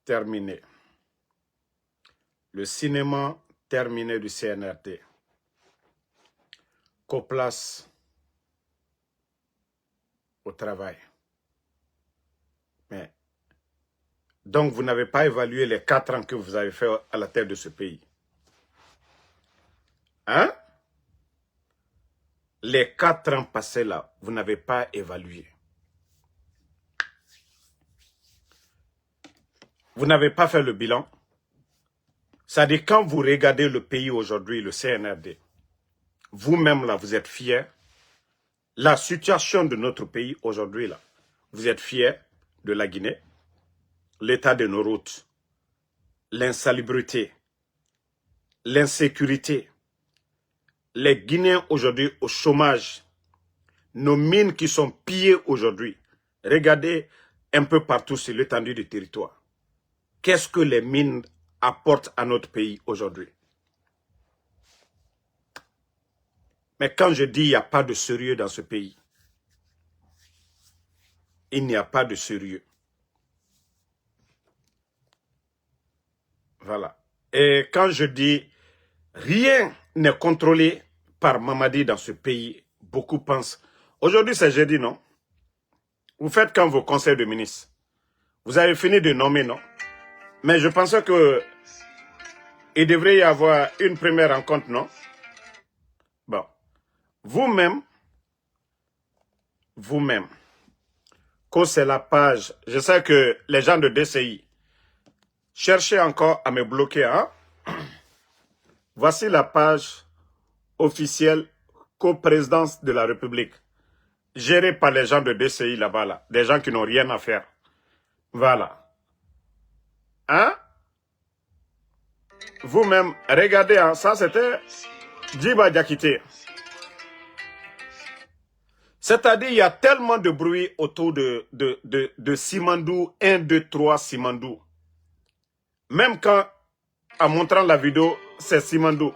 terminé. Le cinéma terminé du CNRD. Coplace au travail. Mais, donc, vous n'avez pas évalué les 4 ans que vous avez fait à la tête de ce pays. Hein? Les 4 ans passés là, vous n'avez pas évalué. Vous n'avez pas fait le bilan. C'est-à-dire, quand vous regardez le pays aujourd'hui, le CNRD, vous-même là, vous êtes fiers. La situation de notre pays aujourd'hui là, vous êtes fiers de la Guinée, l'état de nos routes, l'insalubrité, l'insécurité, les Guinéens aujourd'hui au chômage, nos mines qui sont pillées aujourd'hui. Regardez un peu partout sur l'étendue du territoire. Qu'est-ce que les mines apportent à notre pays aujourd'hui? Mais quand je dis il n'y a pas de sérieux dans ce pays, il n'y a pas de sérieux. Voilà. Et quand je dis rien n'est contrôlé par Mamadi dans ce pays, beaucoup pensent. Aujourd'hui, c'est jeudi, non? Vous faites quand vos conseils de ministres? Vous avez fini de nommer, non? Mais je pensais que il devrait y avoir une première rencontre, non? Bon. Vous-même, que c'est la page, je sais que les gens de DCI cherchez encore à me bloquer, hein? Voici la page officielle coprésidence de la République, gérée par les gens de DCI là-bas, là, des gens qui n'ont rien à faire. Voilà. Hein? Vous-même, regardez, hein, ça c'était Djiba Diakité. C'est-à-dire, il y a tellement de bruit autour de Simandou, 1, 2, 3 Simandou. Même quand, en montrant la vidéo, c'est Simandou.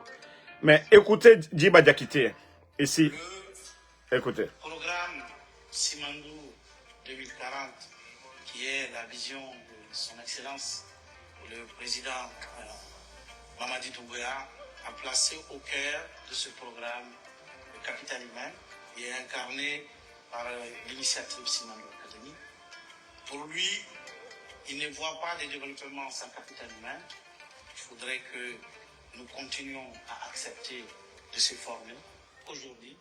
Mais écoutez Djiba Diakité, ici. Écoutez. Programme Simandou 2040, qui est la vision de son Excellence, le président Mamadi Doumbouya, a placé au cœur de ce programme le capital humain, qui est incarné par l'initiative Simandou Academy. Pour lui, il ne voit pas de développement sans capital humain. Il faudrait que nous continuions à accepter de se former aujourd'hui.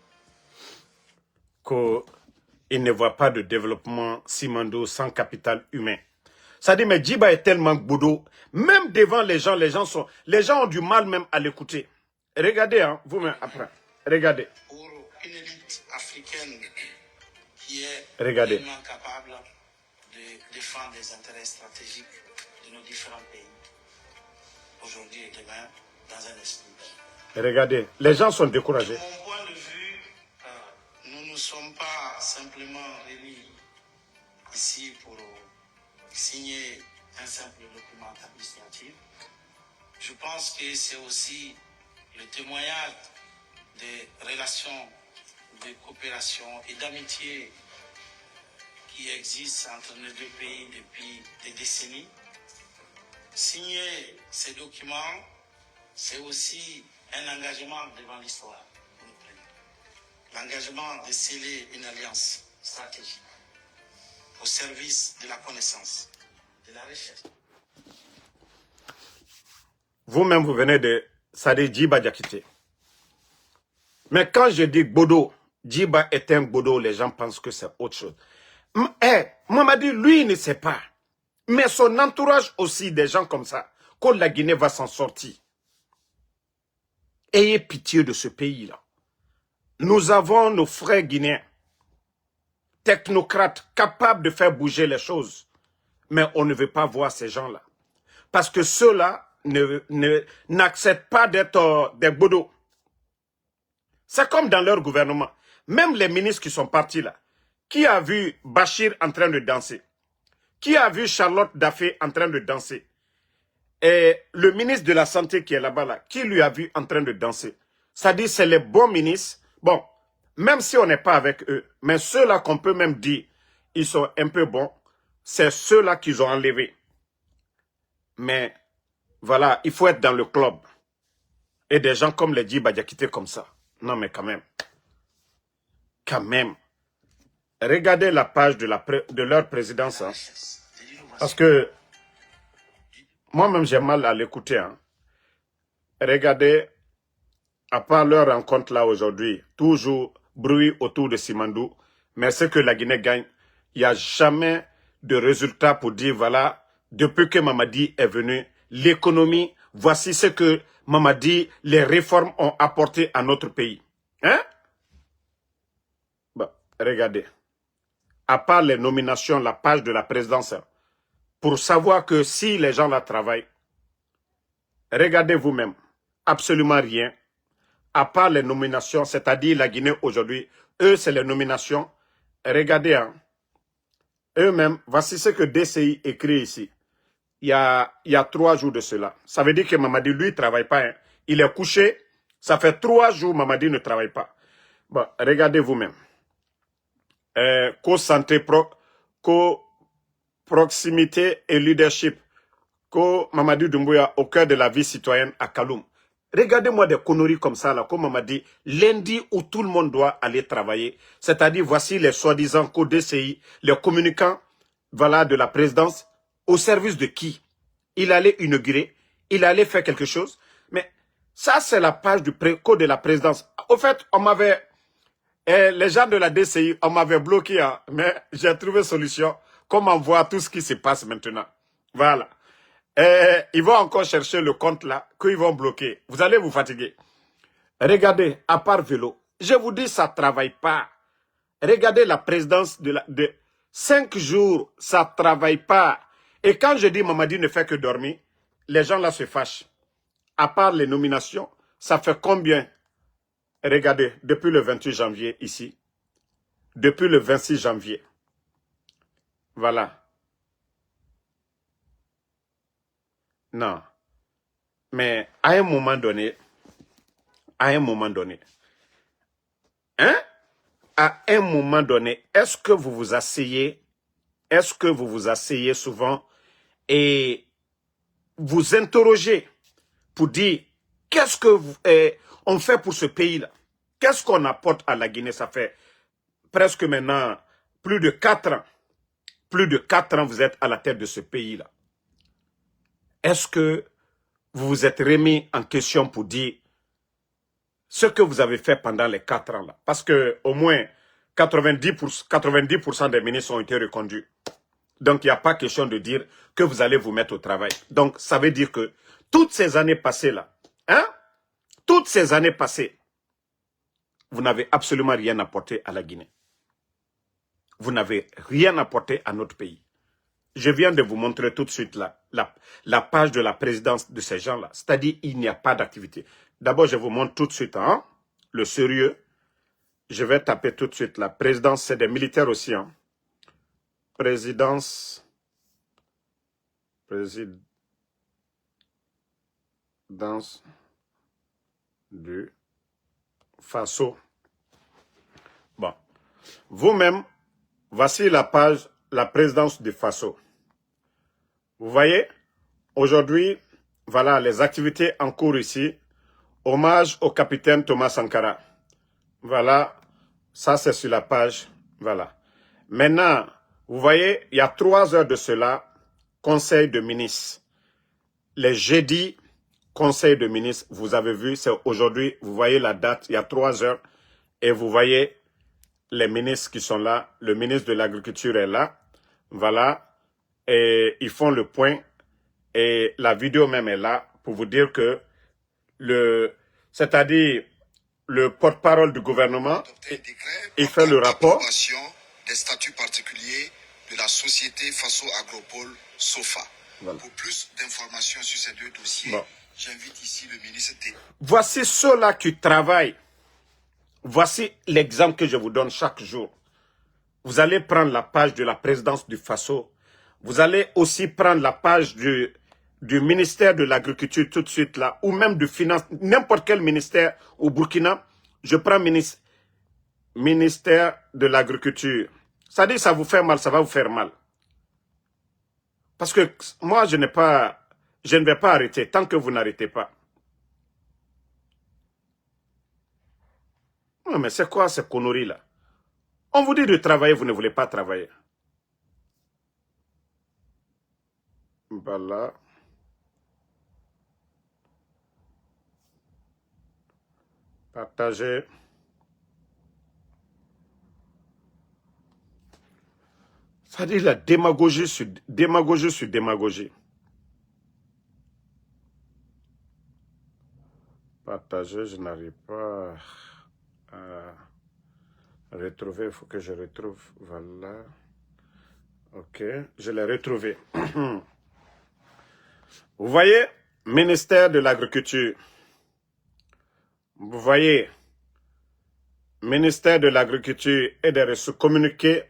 Qu'il ne voit pas de développement Simandou sans capital humain. Ça dit, mais Djiba est tellement boudou. Même devant les gens ont du mal même à l'écouter. Regardez, hein, vous-même après. Regardez. Pour une élite africaine qui est vraiment capable de défendre les intérêts stratégiques de nos différents pays, aujourd'hui et demain, dans un esprit. Regardez, les gens sont découragés. De mon point de vue, nous ne sommes pas simplement réunis ici pour signer un simple document administratif. Je pense que c'est aussi le témoignage des relations de coopération et d'amitié qui existent entre nos deux pays depuis des décennies. Signer ces documents, c'est aussi un engagement devant l'histoire. L'engagement de sceller une alliance stratégique au service de la connaissance, de la recherche. Vous-même, vous venez de Sadi Djiba Diakité. Mais quand je dis Bodo, Djiba est un Bodo, les gens pensent que c'est autre chose. Mamadi, lui, il ne sait pas. Mais son entourage aussi, des gens comme ça, que la Guinée va s'en sortir. Ayez pitié de ce pays-là. Nous avons nos frères guinéens, technocrates, capables de faire bouger les choses. Mais on ne veut pas voir ces gens-là. Parce que ceux-là n'acceptent pas d'être des bodos. C'est comme dans leur gouvernement. Même les ministres qui sont partis là. Qui a vu Bachir en train de danser? Qui a vu Charlotte Daffé en train de danser? Et le ministre de la Santé qui est là-bas, là, qui lui a vu en train de danser? Ça dit c'est les bons ministres. Bon, même si on n'est pas avec eux, mais ceux-là qu'on peut même dire, ils sont un peu bons, c'est ceux-là qu'ils ont enlevés. Mais voilà, il faut être dans le club. Et des gens comme les Djiba Diakité comme ça. Non, mais quand même. Quand même. Regardez la page de leur présidence. Hein. Parce que moi-même, j'ai mal à l'écouter. Hein. Regardez, à part leur rencontre là aujourd'hui, toujours bruit autour de Simandou. Mais ce que la Guinée gagne, il n'y a jamais de résultat pour dire, voilà, depuis que Mamadi est venu, l'économie, voici ce que Mamadi, les réformes ont apporté à notre pays. Hein? Bon, regardez. À part les nominations, la page de la présidence, pour savoir que si les gens là travaillent, regardez vous-même, absolument rien. À part les nominations, c'est-à-dire la Guinée aujourd'hui, eux, c'est les nominations. Regardez, hein, eux-mêmes, voici ce que DCI écrit ici. Il y a 3 jours de cela. Ça veut dire que Mamadi, lui, ne travaille pas. Hein. Il est couché. Ça fait 3 jours Mamadi ne travaille pas. Bon, regardez vous-même. Co-santé, proximité et leadership. Mamadi Doumbouya au cœur de la vie citoyenne à Kaloum. Regardez-moi des conneries comme ça, là, comme Mamadi, lundi où tout le monde doit aller travailler. C'est-à-dire, voici les soi-disant co-DCI, les communicants, voilà, de la présidence, au service de qui? Il allait inaugurer, il allait faire quelque chose. Mais ça, c'est la page du code de la présidence. Au fait, on m'avait, les gens de la DCI, on m'avait bloqué, hein, mais j'ai trouvé solution. Comment voir tout ce qui se passe maintenant? Voilà. Ils vont encore chercher le compte là, qu'ils vont bloquer. Vous allez vous fatiguer. Regardez, à part vélo, je vous dis, ça ne travaille pas. Regardez la présidence de 5 jours, ça ne travaille pas. Et quand je dis Mamadi ne fait que dormir, les gens là se fâchent. À part les nominations, ça fait combien? Regardez, depuis le 28 janvier ici, depuis le 26 janvier, voilà. Non, mais à un moment donné, hein? À un moment donné, est-ce que vous vous asseyez souvent et vous interrogez pour dire qu'est-ce que on fait pour ce pays-là? Qu'est-ce qu'on apporte à la Guinée? Ça fait presque maintenant plus de 4 ans. Plus de 4 ans, vous êtes à la tête de ce pays-là. Est-ce que vous vous êtes remis en question pour dire ce que vous avez fait pendant les 4 ans là? Parce que au moins 90% des ministres ont été reconduits. Donc, il n'y a pas question de dire que vous allez vous mettre au travail. Donc, ça veut dire que toutes ces années passées là, hein? Toutes ces années passées, vous n'avez absolument rien apporté à la Guinée. Vous n'avez rien apporté à notre pays. Je viens de vous montrer tout de suite la page de la présidence de ces gens-là. C'est-à-dire, il n'y a pas d'activité. D'abord, je vous montre tout de suite hein, le sérieux. Je vais taper tout de suite la présidence, c'est des militaires aussi. Hein. Présidence du Faso. Bon. Vous-même, voici la page, la présidence du Faso. Vous voyez, aujourd'hui, voilà les activités en cours ici. Hommage au capitaine Thomas Sankara. Voilà, ça c'est sur la page. Voilà. Maintenant, vous voyez, il y a 3 heures de cela, conseil de ministres. Les jeudis, conseil de ministres, vous avez vu, c'est aujourd'hui, vous voyez la date, il y a 3 heures, et vous voyez les ministres qui sont là. Le ministre de l'Agriculture est là. Voilà. Et ils font le point. Et la vidéo même est là pour vous dire que c'est-à-dire le porte-parole du gouvernement, il fait le rapport. Des statuts particuliers de la société Faso Agropole SOFA. Voilà. Pour plus d'informations sur ces 2 dossiers, bon. J'invite ici le ministre T. Voici ceux-là qui travaillent. Voici l'exemple que je vous donne chaque jour. Vous allez prendre la page de la présidence du Faso. Vous allez aussi prendre la page du ministère de l'Agriculture tout de suite là, ou même du Finance, n'importe quel ministère au Burkina. Je prends ministère de l'Agriculture. Ça dit ça vous fait mal, ça va vous faire mal. Parce que moi, je n'ai pas Je ne vais pas arrêter tant que vous n'arrêtez pas. Non, mais c'est quoi ces conneries-là? On vous dit de travailler, vous ne voulez pas travailler. Voilà. Partagez. Ça dit la démagogie sur démagogie sur démagogie. Partager, je n'arrive pas à retrouver. Il faut que je retrouve. Voilà. Ok, je l'ai retrouvé. Vous voyez, ministère de l'Agriculture. Vous voyez, ministère de l'Agriculture et des Ressources, communiqué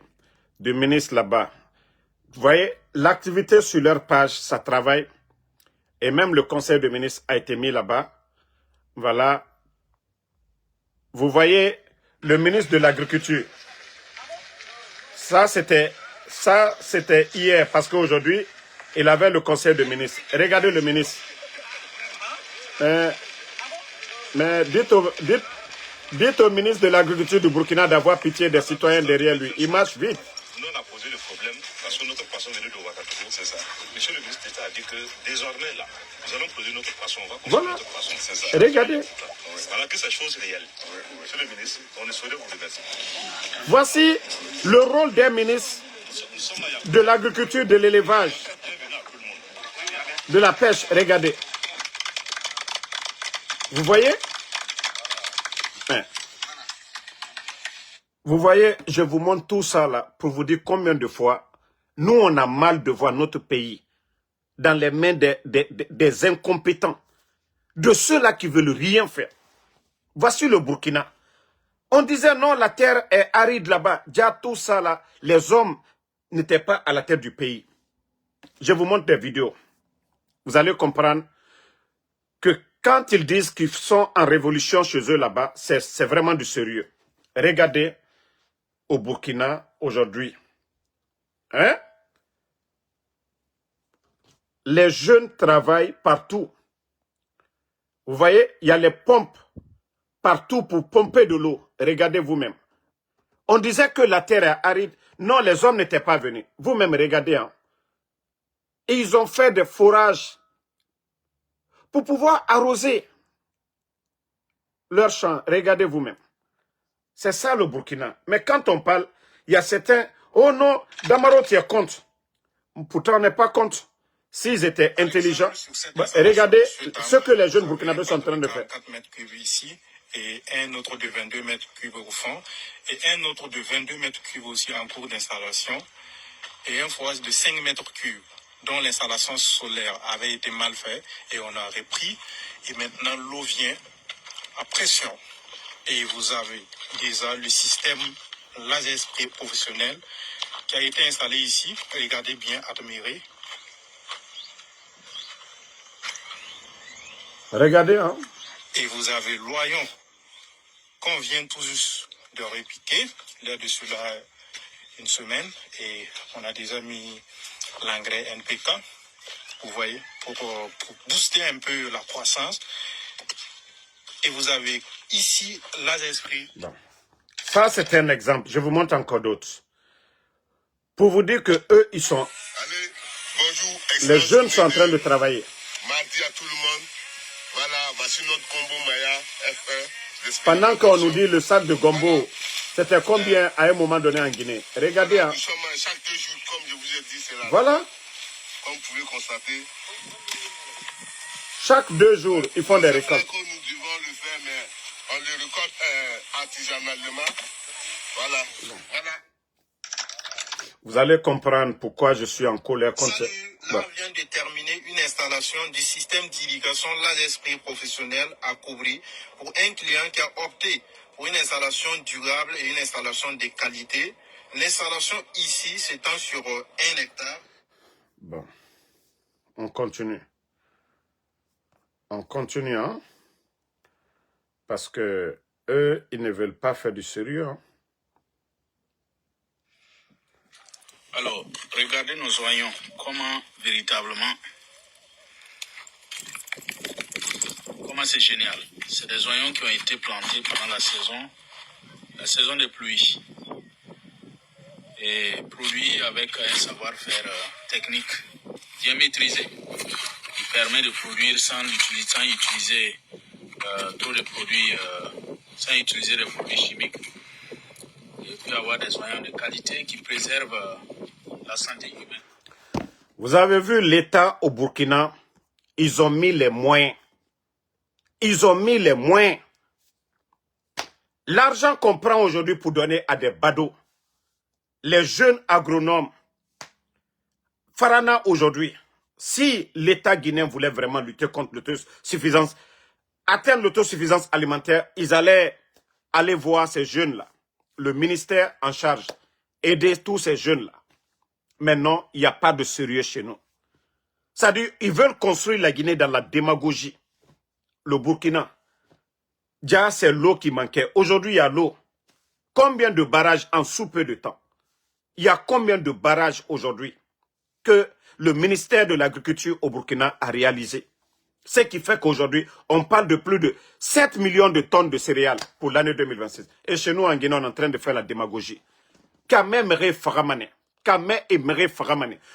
du ministre là-bas. Vous voyez, l'activité sur leur page, ça travaille. Et même le conseil de ministres a été mis là-bas. Voilà. Vous voyez, le ministre de l'Agriculture. Ça, c'était hier, parce qu'aujourd'hui, il avait le conseil de ministres. Regardez le ministre. Mais dites au ministre de l'Agriculture du Burkina d'avoir pitié des citoyens derrière lui. Il marche vite. Nous, on a posé le problème parce que notre poisson venait de Ouagadougou, c'est ça. Monsieur le ministre d'État a dit que désormais, là, nous allons produire notre poisson. On va consommer Voilà. notre poisson, c'est ça. Regardez. Voilà que c'est chose réelle. Monsieur le ministre, on ne saurait vous remercier. Voici le rôle des ministres Nous sommes là, de l'agriculture, de l'élevage, bienvenue à tout le monde. de la pêche. Regardez. Vous voyez? Hein. Vous voyez, je vous montre tout ça là pour vous dire combien de fois nous on a mal de voir notre pays dans les mains des incompétents, de ceux-là qui veulent rien faire. Voici le Burkina. On disait non, la terre est aride là-bas. Déjà tout ça là, les hommes n'étaient pas à la tête du pays. Je vous montre des vidéos. Vous allez comprendre que quand ils disent qu'ils sont en révolution chez eux là-bas, c'est vraiment du sérieux. Regardez au Burkina aujourd'hui. Hein? Les jeunes travaillent partout. Vous voyez, il y a les pompes partout pour pomper de l'eau. Regardez vous-même. On disait que la terre est aride. Non, les hommes n'étaient pas venus. Vous-même, regardez. Hein. Et ils ont fait des forages pour pouvoir arroser leurs champs. Regardez vous-même. C'est ça le Burkina. Mais quand on parle, il y a certains... Oh non, Damaro, tu es contre. Pourtant, on n'est pas contre. S'ils étaient intelligents, regardez ce que les jeunes burkinabés sont en train de faire. 4 mètres cubes ici, et un autre de 22 mètres cubes au fond, et un autre de 22 mètres cubes aussi en cours d'installation, et un forage de 5 mètres cubes, dont l'installation solaire avait été mal faite, et on a repris, et maintenant l'eau vient à pression. Et vous avez déjà le système laser spray professionnel qui a été installé ici. Regardez bien, admirez. Regardez, hein. Et vous avez l'oignon qu'on vient tout juste de repiquer. Là-dessus, là, une semaine. Et on a déjà mis l'engrais NPK. Vous voyez, pour booster un peu la croissance. Et vous avez ici laser spray. Bon. Ça, c'est un exemple. Je vous montre encore d'autres. Pour vous dire que eux, ils sont... Allez, bonjour. Les jeunes sont en train de travailler. Mardi à tout le monde. Voilà, voici notre combo Maya F1. Pendant qu'on nous dit le sac de gombo, c'était combien à un moment donné en Guinée? Regardez. Hein. Nous sommes chaque 2 jours, comme je vous ai dit, c'est là. Voilà. Comme vous pouvez constater. Chaque 2 jours, ils font des C'est récoltes. vrai que nous devons le faire, mais on le récolte artisanalement. Voilà. Voilà. Vous allez comprendre pourquoi je suis en colère contre... Salut, là on vient de terminer une installation du système d'irrigation laser spray professionnel à Koubri pour un client qui a opté pour une installation durable et une installation de qualité. L'installation ici s'étend sur 1 hectare. Bon. On continue. On continue, hein. Parce que eux, ils ne veulent pas faire du sérieux, hein. Alors, regardez nos oignons, comment véritablement Vraiment, c'est génial. C'est des oignons qui ont été plantés pendant la saison des pluies. Et produits avec un savoir-faire technique bien maîtrisé, qui permet de produire sans utiliser trop de produits, sans utiliser des produits chimiques, et puis avoir des oignons de qualité qui préservent la santé humaine. Vous avez vu l'État au Burkina, ils ont mis les moyens. Ils ont mis les moyens. L'argent qu'on prend aujourd'hui pour donner à des badauds, les jeunes agronomes, Farana aujourd'hui, si l'État guinéen voulait vraiment lutter contre l'autosuffisance, atteindre l'autosuffisance alimentaire, ils allaient aller voir ces jeunes-là, le ministère en charge, aider tous ces jeunes-là. Maintenant, il n'y a pas de sérieux chez nous. C'est-à-dire, ils veulent construire la Guinée dans la démagogie. Le Burkina, déjà c'est l'eau qui manquait. Aujourd'hui, il y a l'eau. Combien de barrages en sous peu de temps? Il y a combien de barrages aujourd'hui que le ministère de l'Agriculture au Burkina a réalisé? Ce qui fait qu'aujourd'hui, on parle de plus de 7 millions de tonnes de céréales pour l'année 2026. Et chez nous, en Guinée, on est en train de faire la démagogie. Kamemere Faramane.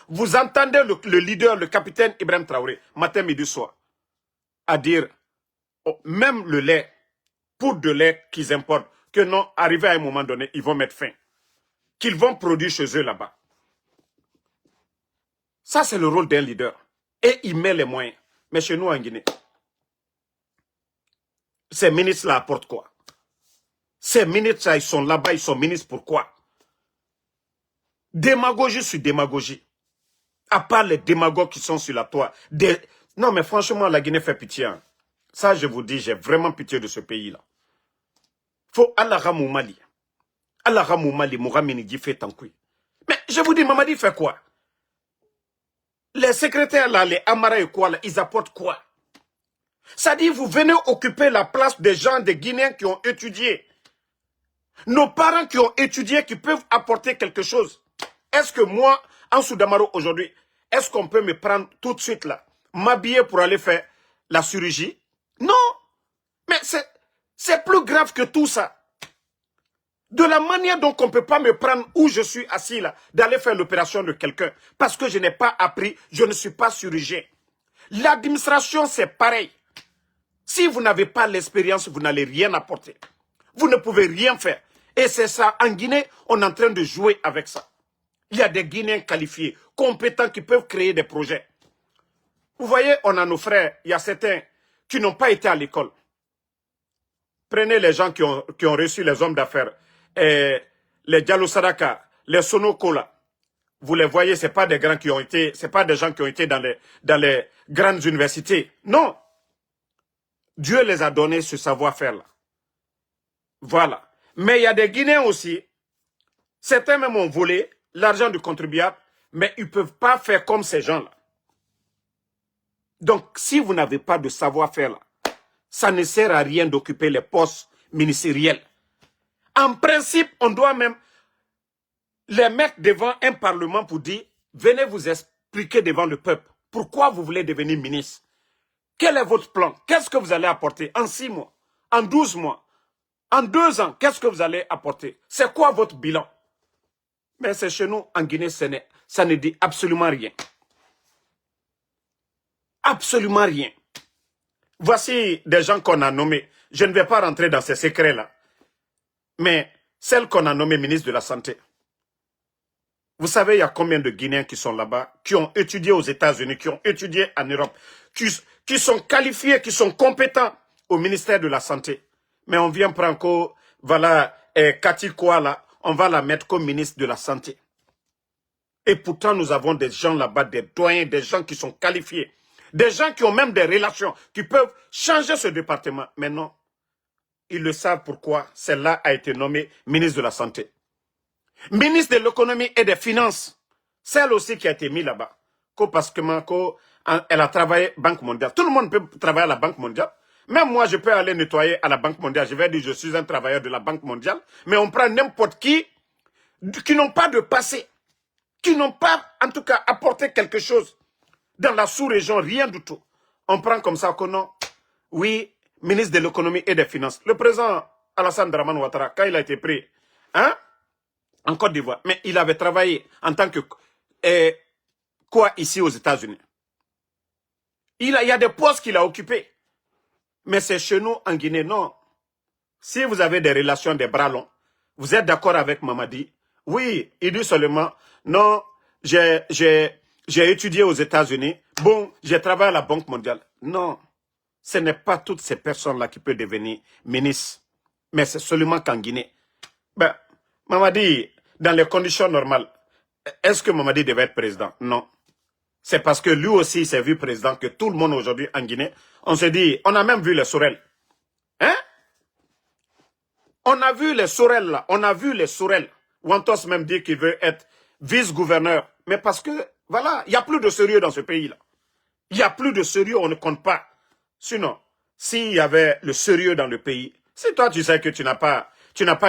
Vous entendez le leader, le capitaine Ibrahim Traoré, matin, midi, soir, à dire, oh, même le lait, pour de lait qu'ils importent, que non, arrivé à un moment donné, ils vont mettre fin. Qu'ils vont produire chez eux là-bas. Ça, c'est le rôle d'un leader. Et il met les moyens. Mais chez nous, en Guinée, ces ministres-là apportent quoi? Ces ministres-là, ils sont là-bas, ils sont ministres pourquoi? Démagogie sur démagogie. À part les démagogues qui sont sur la toile. Non, mais franchement, la Guinée fait pitié. Hein. Ça, je vous dis, j'ai vraiment pitié de ce pays-là. Faut Allah Mali. Allah Mali, Mouramini dit fait tankoui. Mais je vous dis, Mamadi fait quoi? Les secrétaires là, les Amara et quoi là, ils apportent quoi? Ça dit, vous venez occuper la place des gens, des Guinéens qui ont étudié. Nos parents qui ont étudié, qui peuvent apporter quelque chose. Est-ce que moi, en Soudamaro aujourd'hui, est-ce qu'on peut me prendre tout de suite là, m'habiller pour aller faire la chirurgie? Non. Mais c'est plus grave que tout ça. De la manière dont on ne peut pas me prendre où je suis assis là, d'aller faire l'opération de quelqu'un, parce que je n'ai pas appris, je ne suis pas chirurgien. L'administration, c'est pareil. Si vous n'avez pas l'expérience, vous n'allez rien apporter. Vous ne pouvez rien faire. Et c'est ça, en Guinée, on est en train de jouer avec ça. Il y a des Guinéens qualifiés, compétents, qui peuvent créer des projets. Vous voyez, on a nos frères, il y a certains qui n'ont pas été à l'école. Prenez les gens qui ont reçu les hommes d'affaires, les Diallo Sadaka, les Sonokola. Vous les voyez, ce pas des grands qui ont été, c'est pas des gens qui ont été dans les grandes universités. Non. Dieu les a donné ce savoir-faire-là. Voilà. Mais il y a des Guinéens aussi, certains même ont volé l'argent du contribuable, mais ils ne peuvent pas faire comme ces gens-là. Donc, si vous n'avez pas de savoir-faire là, ça ne sert à rien d'occuper les postes ministériels. En principe, on doit même les mettre devant un parlement pour dire, venez vous expliquer devant le peuple, pourquoi vous voulez devenir ministre. Quel est votre plan? Qu'est-ce que vous allez apporter en 6 mois, en 12 mois, en 2 ans? Qu'est-ce que vous allez apporter? C'est quoi votre bilan? Mais c'est chez nous, en Guinée, ça ne dit absolument rien. Absolument rien. Voici des gens qu'on a nommés. Je ne vais pas rentrer dans ces secrets-là. Mais celle qu'on a nommée ministre de la Santé. Vous savez, il y a combien de Guinéens qui sont là-bas, qui ont étudié aux États-Unis, qui ont étudié en Europe, qui sont qualifiés, qui sont compétents au ministère de la Santé. Mais on vient prendre encore, voilà, Cathy Kouala, on va la mettre comme ministre de la Santé. Et pourtant, nous avons des gens là-bas, des doyens, des gens qui sont qualifiés, des gens qui ont même des relations, qui peuvent changer ce département. Mais non, ils le savent pourquoi celle-là a été nommée ministre de la Santé. Ministre de l'économie et des finances, celle aussi qui a été mise là-bas. Parce que elle a travaillé Banque mondiale. Tout le monde peut travailler à la Banque mondiale. Même moi, je peux aller nettoyer à la Banque mondiale. Je vais dire, je suis un travailleur de la Banque mondiale. Mais on prend n'importe qui n'ont pas de passé, qui n'ont pas, en tout cas, apporté quelque chose dans la sous-région, rien du tout. On prend comme ça que non. Oui, ministre de l'économie et des finances. Le président Alassane Draman Ouattara, quand il a été pris, hein, en Côte d'Ivoire, mais il avait travaillé en tant que quoi ici aux États-Unis. Il y a des postes qu'il a occupés. Mais c'est chez nous en Guinée, non. Si vous avez des relations des bras longs, vous êtes d'accord avec Mamadi? Oui, il dit seulement, non, j'ai étudié aux États-Unis, bon, j'ai travaillé à la Banque mondiale. Non, ce n'est pas toutes ces personnes-là qui peuvent devenir ministres, mais c'est seulement qu'en Guinée. Ben, Mamadi, dans les conditions normales, est-ce que Mamadi devait être président? Non. C'est parce que lui aussi il s'est vu président que tout le monde aujourd'hui en Guinée, on se dit, on a même vu les Sorel. Hein? On a vu les Sorel là, on a vu les Sorel. Wantos même dit qu'il veut être vice-gouverneur. Mais parce que, voilà, il n'y a plus de sérieux dans ce pays-là. Il n'y a plus de sérieux, on ne compte pas. Sinon, s'il y avait le sérieux dans le pays, si toi tu sais que tu n'as pas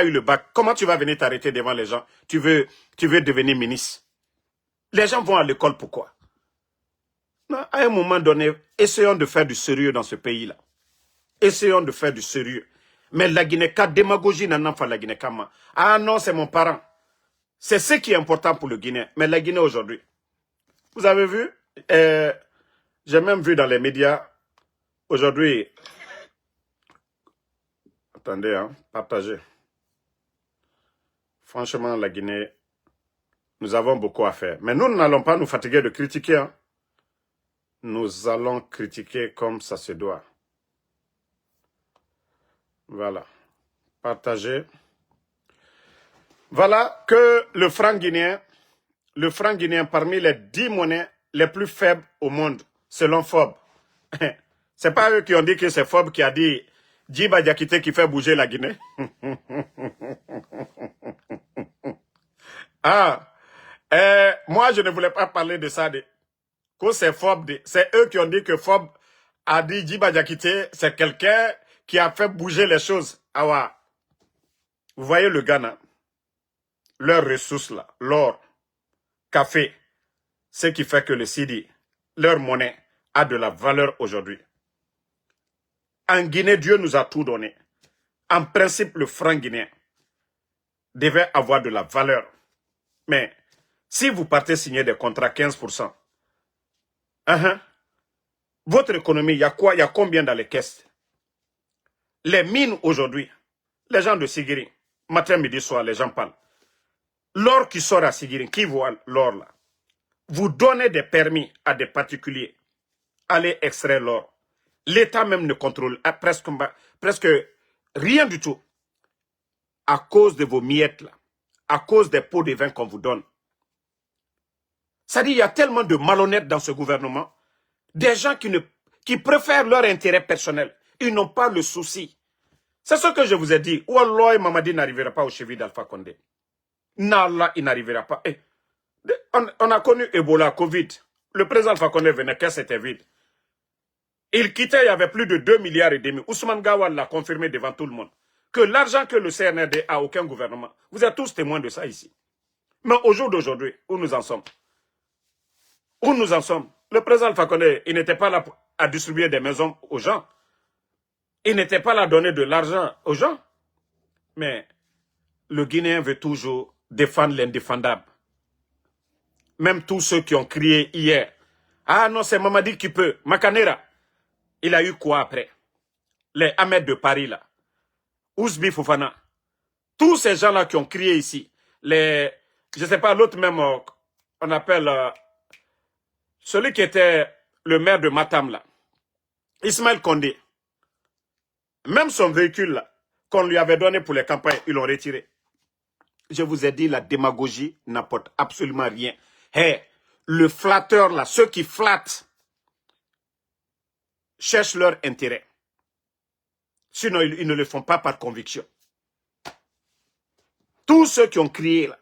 eu le bac, comment tu vas venir t'arrêter devant les gens? Tu veux devenir ministre. Les gens vont à l'école pourquoi? Non, à un moment donné, essayons de faire du sérieux dans ce pays-là. Essayons de faire du sérieux. Mais la Guinée-Ka, démagogie n'en pas la Guinée-Kama. Ah non, c'est mon parent. C'est ce qui est important pour le Guinée. Mais la Guinée aujourd'hui, vous avez vu, j'ai même vu dans les médias, aujourd'hui, attendez, hein, partagez. Franchement, la Guinée, nous avons beaucoup à faire. Mais nous n'allons pas nous fatiguer de critiquer. Hein. Nous allons critiquer comme ça se doit. Voilà. Partagez. Voilà que le franc guinéen parmi les 10 monnaies les plus faibles au monde, selon Forbes. C'est pas eux qui ont dit que c'est Forbes qui a dit Djiba Diakité qui fait bouger la Guinée. Moi je ne voulais pas parler de ça. Que c'est Forbes. C'est eux qui ont dit que Forbes a dit Djiba Diakité, c'est quelqu'un qui a fait bouger les choses. Ah ouais. Vous voyez le Ghana, leurs ressources là, l'or, café, ce qui fait que le Sidi, leur monnaie, a de la valeur aujourd'hui. En Guinée, Dieu nous a tout donné. En principe, le franc guinéen devait avoir de la valeur. Mais si vous partez signer des contrats 15%, votre économie, il y a quoi? Il y a combien dans les caisses? Les mines aujourd'hui, les gens de Sigiri, matin, midi, soir, les gens parlent. L'or qui sort à Sigiri, qui voit l'or là? Vous donnez des permis à des particuliers. Allez extraire l'or. L'État même ne contrôle presque rien du tout. À cause de vos miettes là. À cause des pots de vin qu'on vous donne. Ça dit, il y a tellement de malhonnêtes dans ce gouvernement. Des gens qui préfèrent leur intérêt personnel. Ils n'ont pas le souci. C'est ce que je vous ai dit. Wallah, Mamadi n'arrivera pas au cheville d'Alpha Condé. Nallah, il n'arrivera pas. On a connu Ebola, Covid. Le président Alpha Condé venait, qu'est-ce que c'était vide. Il quittait, il y avait plus de 2,5 milliards. Ousmane Gawal l'a confirmé devant tout le monde. Que l'argent que le CNRD a, aucun gouvernement. Vous êtes tous témoins de ça ici. Mais au jour d'aujourd'hui, où nous en sommes? Où nous en sommes? Le président Alpha Condé, il n'était pas là à distribuer des maisons aux gens. Il n'était pas là à donner de l'argent aux gens. Mais le Guinéen veut toujours défendre l'indéfendable. Même tous ceux qui ont crié hier. Ah non, c'est Mamadi qui peut. Makanera, il a eu quoi après? Les Ahmed de Paris là. Ousbi Fofana. Tous ces gens-là qui ont crié ici. Je ne sais pas, l'autre même, on appelle celui qui était le maire de Matam là. Ismaël Condé. Même son véhicule là, qu'on lui avait donné pour les campagnes, ils l'ont retiré. Je vous ai dit, la démagogie n'apporte absolument rien. Hey, le flatteur là, ceux qui flattent, cherchent leur intérêt. Sinon, ils ne le font pas par conviction. Tous ceux qui ont crié là,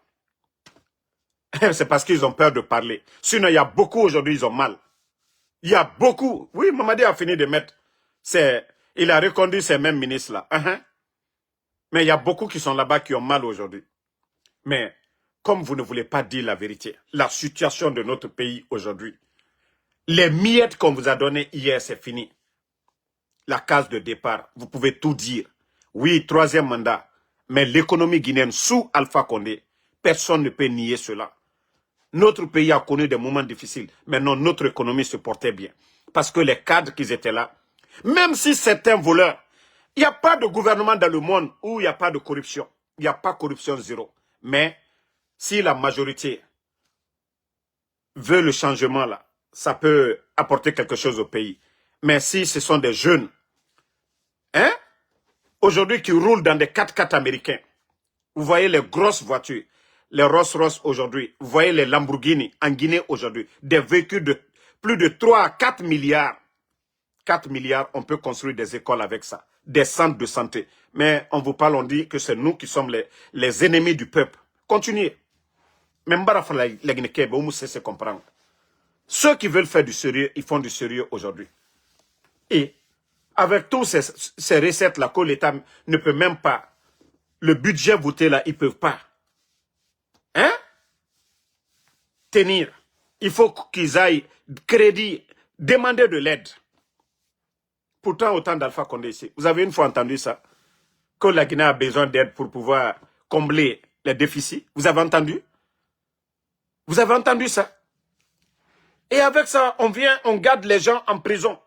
c'est parce qu'ils ont peur de parler. Sinon, il y a beaucoup aujourd'hui, ils ont mal. Il y a beaucoup. Oui, Mamadi a fini de mettre. Il a reconduit ces mêmes ministres là. Mais il y a beaucoup qui sont là-bas qui ont mal aujourd'hui. Mais comme vous ne voulez pas dire la vérité, la situation de notre pays aujourd'hui, les miettes qu'on vous a données hier, c'est fini. la case de départ. Vous pouvez tout dire. Oui, troisième mandat. Mais l'économie guinéenne sous Alpha Condé, personne ne peut nier cela. Notre pays a connu des moments difficiles. Mais non, notre économie se portait bien. Parce que les cadres qui étaient là, même si certains voleurs, il n'y a pas de gouvernement dans le monde où il n'y a pas de corruption. Il n'y a pas de corruption zéro. Mais si la majorité veut le changement là, ça peut apporter quelque chose au pays. Mais si ce sont des jeunes, hein, aujourd'hui qui roulent dans des 4x4 américains, vous voyez les grosses voitures, les Rolls-Royce aujourd'hui, vous voyez les Lamborghini en Guinée aujourd'hui, des véhicules de plus de 3 à 4 milliards. 4 milliards, on peut construire des écoles avec ça, des centres de santé. Mais on vous parle, on dit que c'est nous qui sommes les ennemis du peuple. Continuez. Même la Guinée, vous se comprendre. Ceux qui veulent faire du sérieux, ils font du sérieux aujourd'hui. Et avec tous ces recettes-là que l'État ne peut même pas, le budget voté là, ils ne peuvent pas. Hein? Tenir. Il faut qu'ils aillent crédit, demander de l'aide. Pourtant, autant d'Alpha Condé ici. Vous avez une fois entendu ça? Que la Guinée a besoin d'aide pour pouvoir combler les déficits. Vous avez entendu? Vous avez entendu ça? Et avec ça, on garde les gens en prison.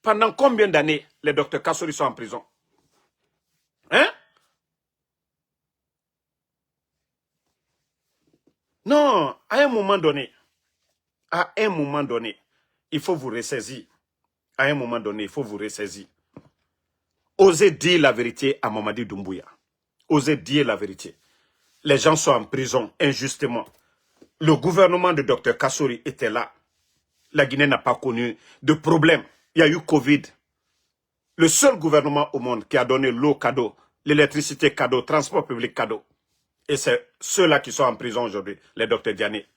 Pendant combien d'années les docteurs Kassori sont en prison? Hein? Non, à un moment donné, il faut vous ressaisir. À un moment donné, il faut vous ressaisir. Osez dire la vérité à Mamadi Doumbouya. Osez dire la vérité. Les gens sont en prison injustement. Le gouvernement de Dr Kassori était là. La Guinée n'a pas connu de problème. Il y a eu Covid. Le seul gouvernement au monde qui a donné l'eau cadeau, l'électricité cadeau, transport public cadeau. Et c'est ceux-là qui sont en prison aujourd'hui, les docteurs Diané.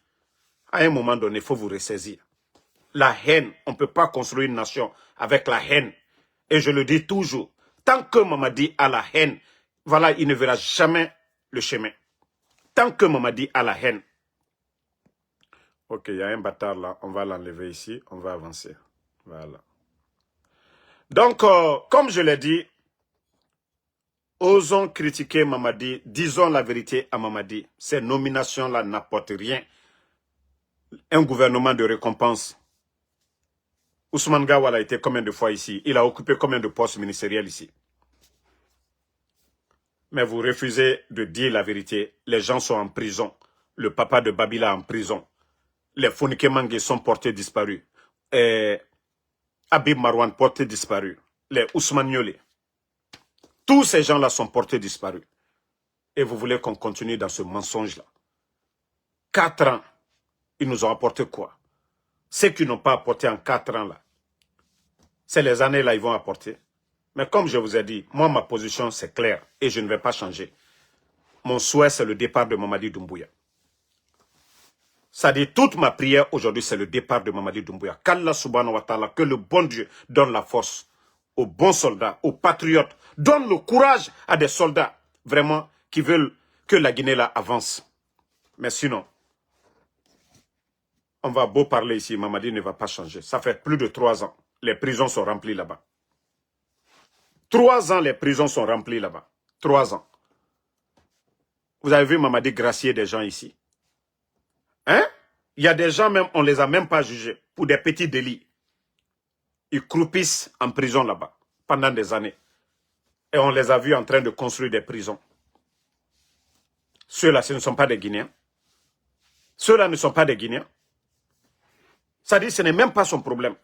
À un moment donné, il faut vous ressaisir. La haine, on ne peut pas construire une nation avec la haine. Et je le dis toujours, tant que Mamadi a la haine, voilà, il ne verra jamais le chemin. Tant que Mamadi a la haine. Ok, il y a un bâtard là, on va l'enlever ici, on va avancer. Voilà. Donc, comme je l'ai dit, osons critiquer Mamadi, disons la vérité à Mamadi. Ces nominations-là n'apportent rien. Un gouvernement de récompense. Ousmane Gawal a été combien de fois ici? Il a occupé combien de postes ministériels ici? Mais vous refusez de dire la vérité. Les gens sont en prison. Le papa de Babila est en prison. Les Fonike Mangue sont portés disparus. Habib Marwan porté disparu. Les Ousmane Niolé. Tous ces gens-là sont portés disparus. Et vous voulez qu'on continue dans ce mensonge-là. 4 ans, ils nous ont apporté quoi? Ceux qui n'ont pas apporté en 4 ans là, c'est les années-là ils vont apporter. Mais comme je vous ai dit, moi ma position c'est clair et je ne vais pas changer. Mon souhait c'est le départ de Mamadi Doumbouya. Ça dit toute ma prière aujourd'hui c'est le départ de Mamadi Doumbouya. Qu'Allah subhanahu wa ta'ala, que le bon Dieu donne la force aux bons soldats, aux patriotes, donne le courage à des soldats vraiment qui veulent que la Guinée là avance. Mais sinon, on va beau parler ici, Mamadi ne va pas changer. Ça fait plus de 3 ans. Les prisons sont remplies là-bas. 3 ans, les prisons sont remplies là-bas. 3 ans. Vous avez vu Mamadi gracier des gens ici? Hein? Il y a des gens même, on ne les a même pas jugés pour des petits délits. Ils croupissent en prison là-bas pendant des années. Et on les a vus en train de construire des prisons. Ceux-là, ce ne sont pas des Guinéens. Ceux-là ne sont pas des Guinéens. Ça dit, ce n'est même pas son problème.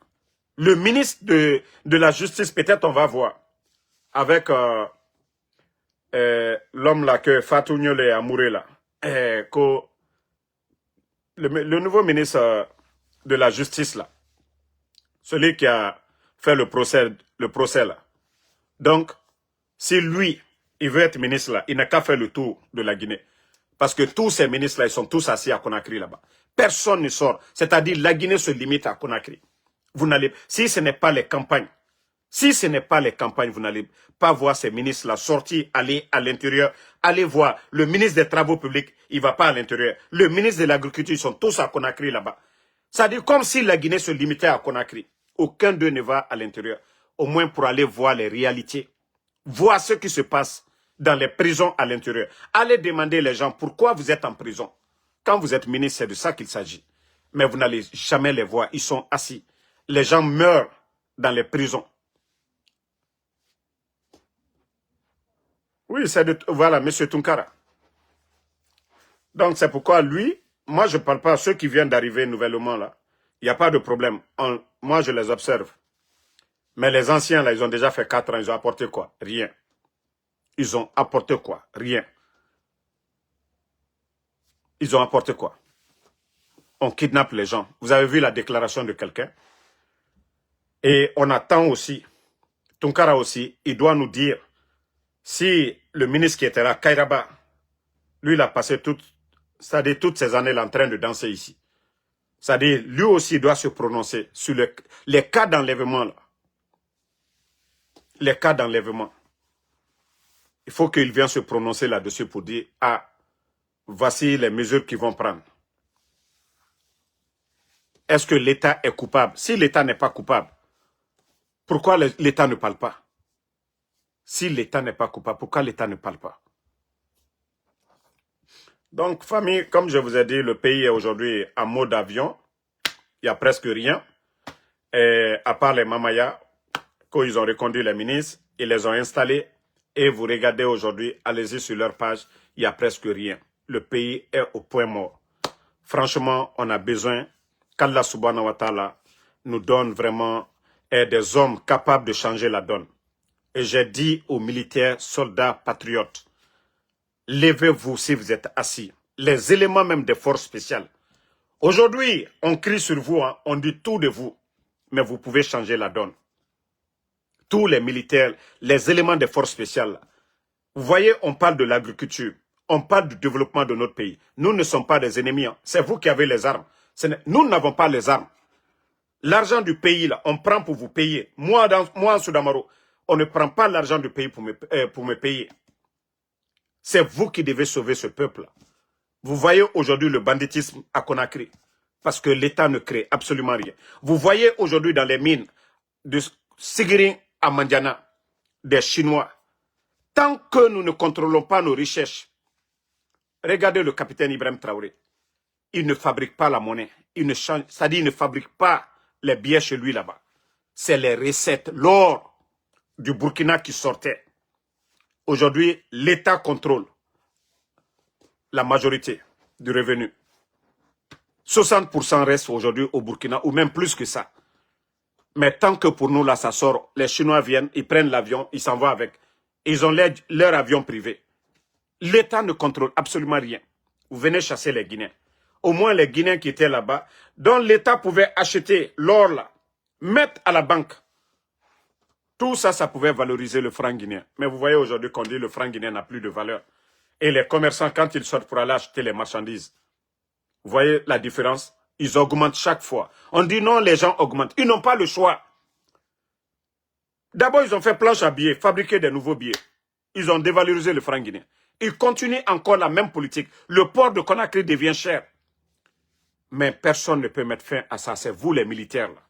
Le ministre de la Justice, peut-être on va voir, avec l'homme là que Fatou Niolé a mouru là, le nouveau ministre de la Justice là, celui qui a fait le procès là. Donc, si lui, il veut être ministre là, il n'a qu'à faire le tour de la Guinée. Parce que tous ces ministres là, ils sont tous assis à Conakry là-bas. Personne ne sort. C'est-à-dire, la Guinée se limite à Conakry. Vous n'allez, si ce n'est pas les campagnes, vous n'allez pas voir ces ministres-là sortir, aller à l'intérieur, aller voir. Le ministre des Travaux publics, il ne va pas à l'intérieur. Le ministre de l'Agriculture, ils sont tous à Conakry là-bas. C'est-à-dire comme si la Guinée se limitait à Conakry. Aucun d'eux ne va à l'intérieur. au moins pour aller voir les réalités, voir ce qui se passe dans les prisons à l'intérieur. Allez demander les gens pourquoi vous êtes en prison. Quand vous êtes ministre, c'est de ça qu'il s'agit. Mais vous n'allez jamais les voir, ils sont assis. Les gens meurent dans les prisons. Oui, c'est de... Voilà, M. Tunkara. Donc c'est pourquoi lui, moi je ne parle pas à ceux qui viennent d'arriver nouvellement là. Il n'y a pas de problème. Moi je les observe. Mais les anciens là, ils ont déjà fait 4 ans, ils ont apporté quoi? Rien. Ils ont apporté quoi? Rien. Ils ont apporté quoi? On kidnappe les gens. Vous avez vu la déclaration de quelqu'un? Et on attend aussi, Tunkara aussi, il doit nous dire si le ministre qui était là, Kairaba, lui il a passé toutes ces années là en train de danser ici. C'est-à-dire, lui aussi doit se prononcer sur les cas d'enlèvement là. Les cas d'enlèvement. Il faut qu'il vienne se prononcer là-dessus pour dire, ah, voici les mesures qu'ils vont prendre. Est-ce que l'État est coupable? Si l'État n'est pas coupable, pourquoi l'État ne parle pas? Si l'État n'est pas coupable, pourquoi l'État ne parle pas? Donc, famille, comme je vous ai dit, le pays est aujourd'hui en mode avion. Il n'y a presque rien. Et à part les Mamaya, quand ils ont reconduit les ministres, ils les ont installés. Et vous regardez aujourd'hui, allez-y sur leur page, il n'y a presque rien. Le pays est au point mort. Franchement, on a besoin qu'Allah subhanahu wa ta'ala nous donne vraiment des hommes capables de changer la donne. Et j'ai dit aux militaires, soldats, patriotes, levez-vous si vous êtes assis. Les éléments même des forces spéciales. Aujourd'hui, on crie sur vous, hein, on dit tout de vous, mais vous pouvez changer la donne. Tous les militaires, les éléments des forces spéciales. Vous voyez, on parle de l'agriculture, on parle du développement de notre pays. Nous ne sommes pas des ennemis, hein. C'est vous qui avez les armes. Nous n'avons pas les armes. L'argent du pays, là, on prend pour vous payer. Moi, en Soudamaro, on ne prend pas l'argent du pays pour me payer. C'est vous qui devez sauver ce peuple. Vous voyez aujourd'hui le banditisme à Conakry. Parce que l'État ne crée absolument rien. Vous voyez aujourd'hui dans les mines de Sigirin à Mandiana, des Chinois. Tant que nous ne contrôlons pas nos richesses, regardez le capitaine Ibrahim Traoré. Il ne fabrique pas la monnaie. Il ne change, c'est-à-dire il ne fabrique pas les billets chez lui là-bas. C'est les recettes, l'or du Burkina qui sortait. Aujourd'hui, l'État contrôle la majorité du revenu. 60% reste aujourd'hui au Burkina, ou même plus que ça. Mais tant que pour nous, là, ça sort, les Chinois viennent, ils prennent l'avion, ils s'en vont avec. Ils ont leur avion privé. L'État ne contrôle absolument rien. Vous venez chasser les Guinéens. Au moins les Guinéens qui étaient là-bas, dont l'État pouvait acheter l'or là, mettre à la banque. Tout ça, ça pouvait valoriser le franc guinéen. Mais vous voyez aujourd'hui qu'on dit que le franc guinéen n'a plus de valeur. Et les commerçants, quand ils sortent pour aller acheter les marchandises, vous voyez la différence? Ils augmentent chaque fois. On dit non, les gens augmentent. Ils n'ont pas le choix. D'abord, ils ont fait planche à billets, fabriquer des nouveaux billets. Ils ont dévalorisé le franc guinéen. Ils continuent encore la même politique. Le port de Conakry devient cher. Mais personne ne peut mettre fin à ça. C'est vous les militaires là.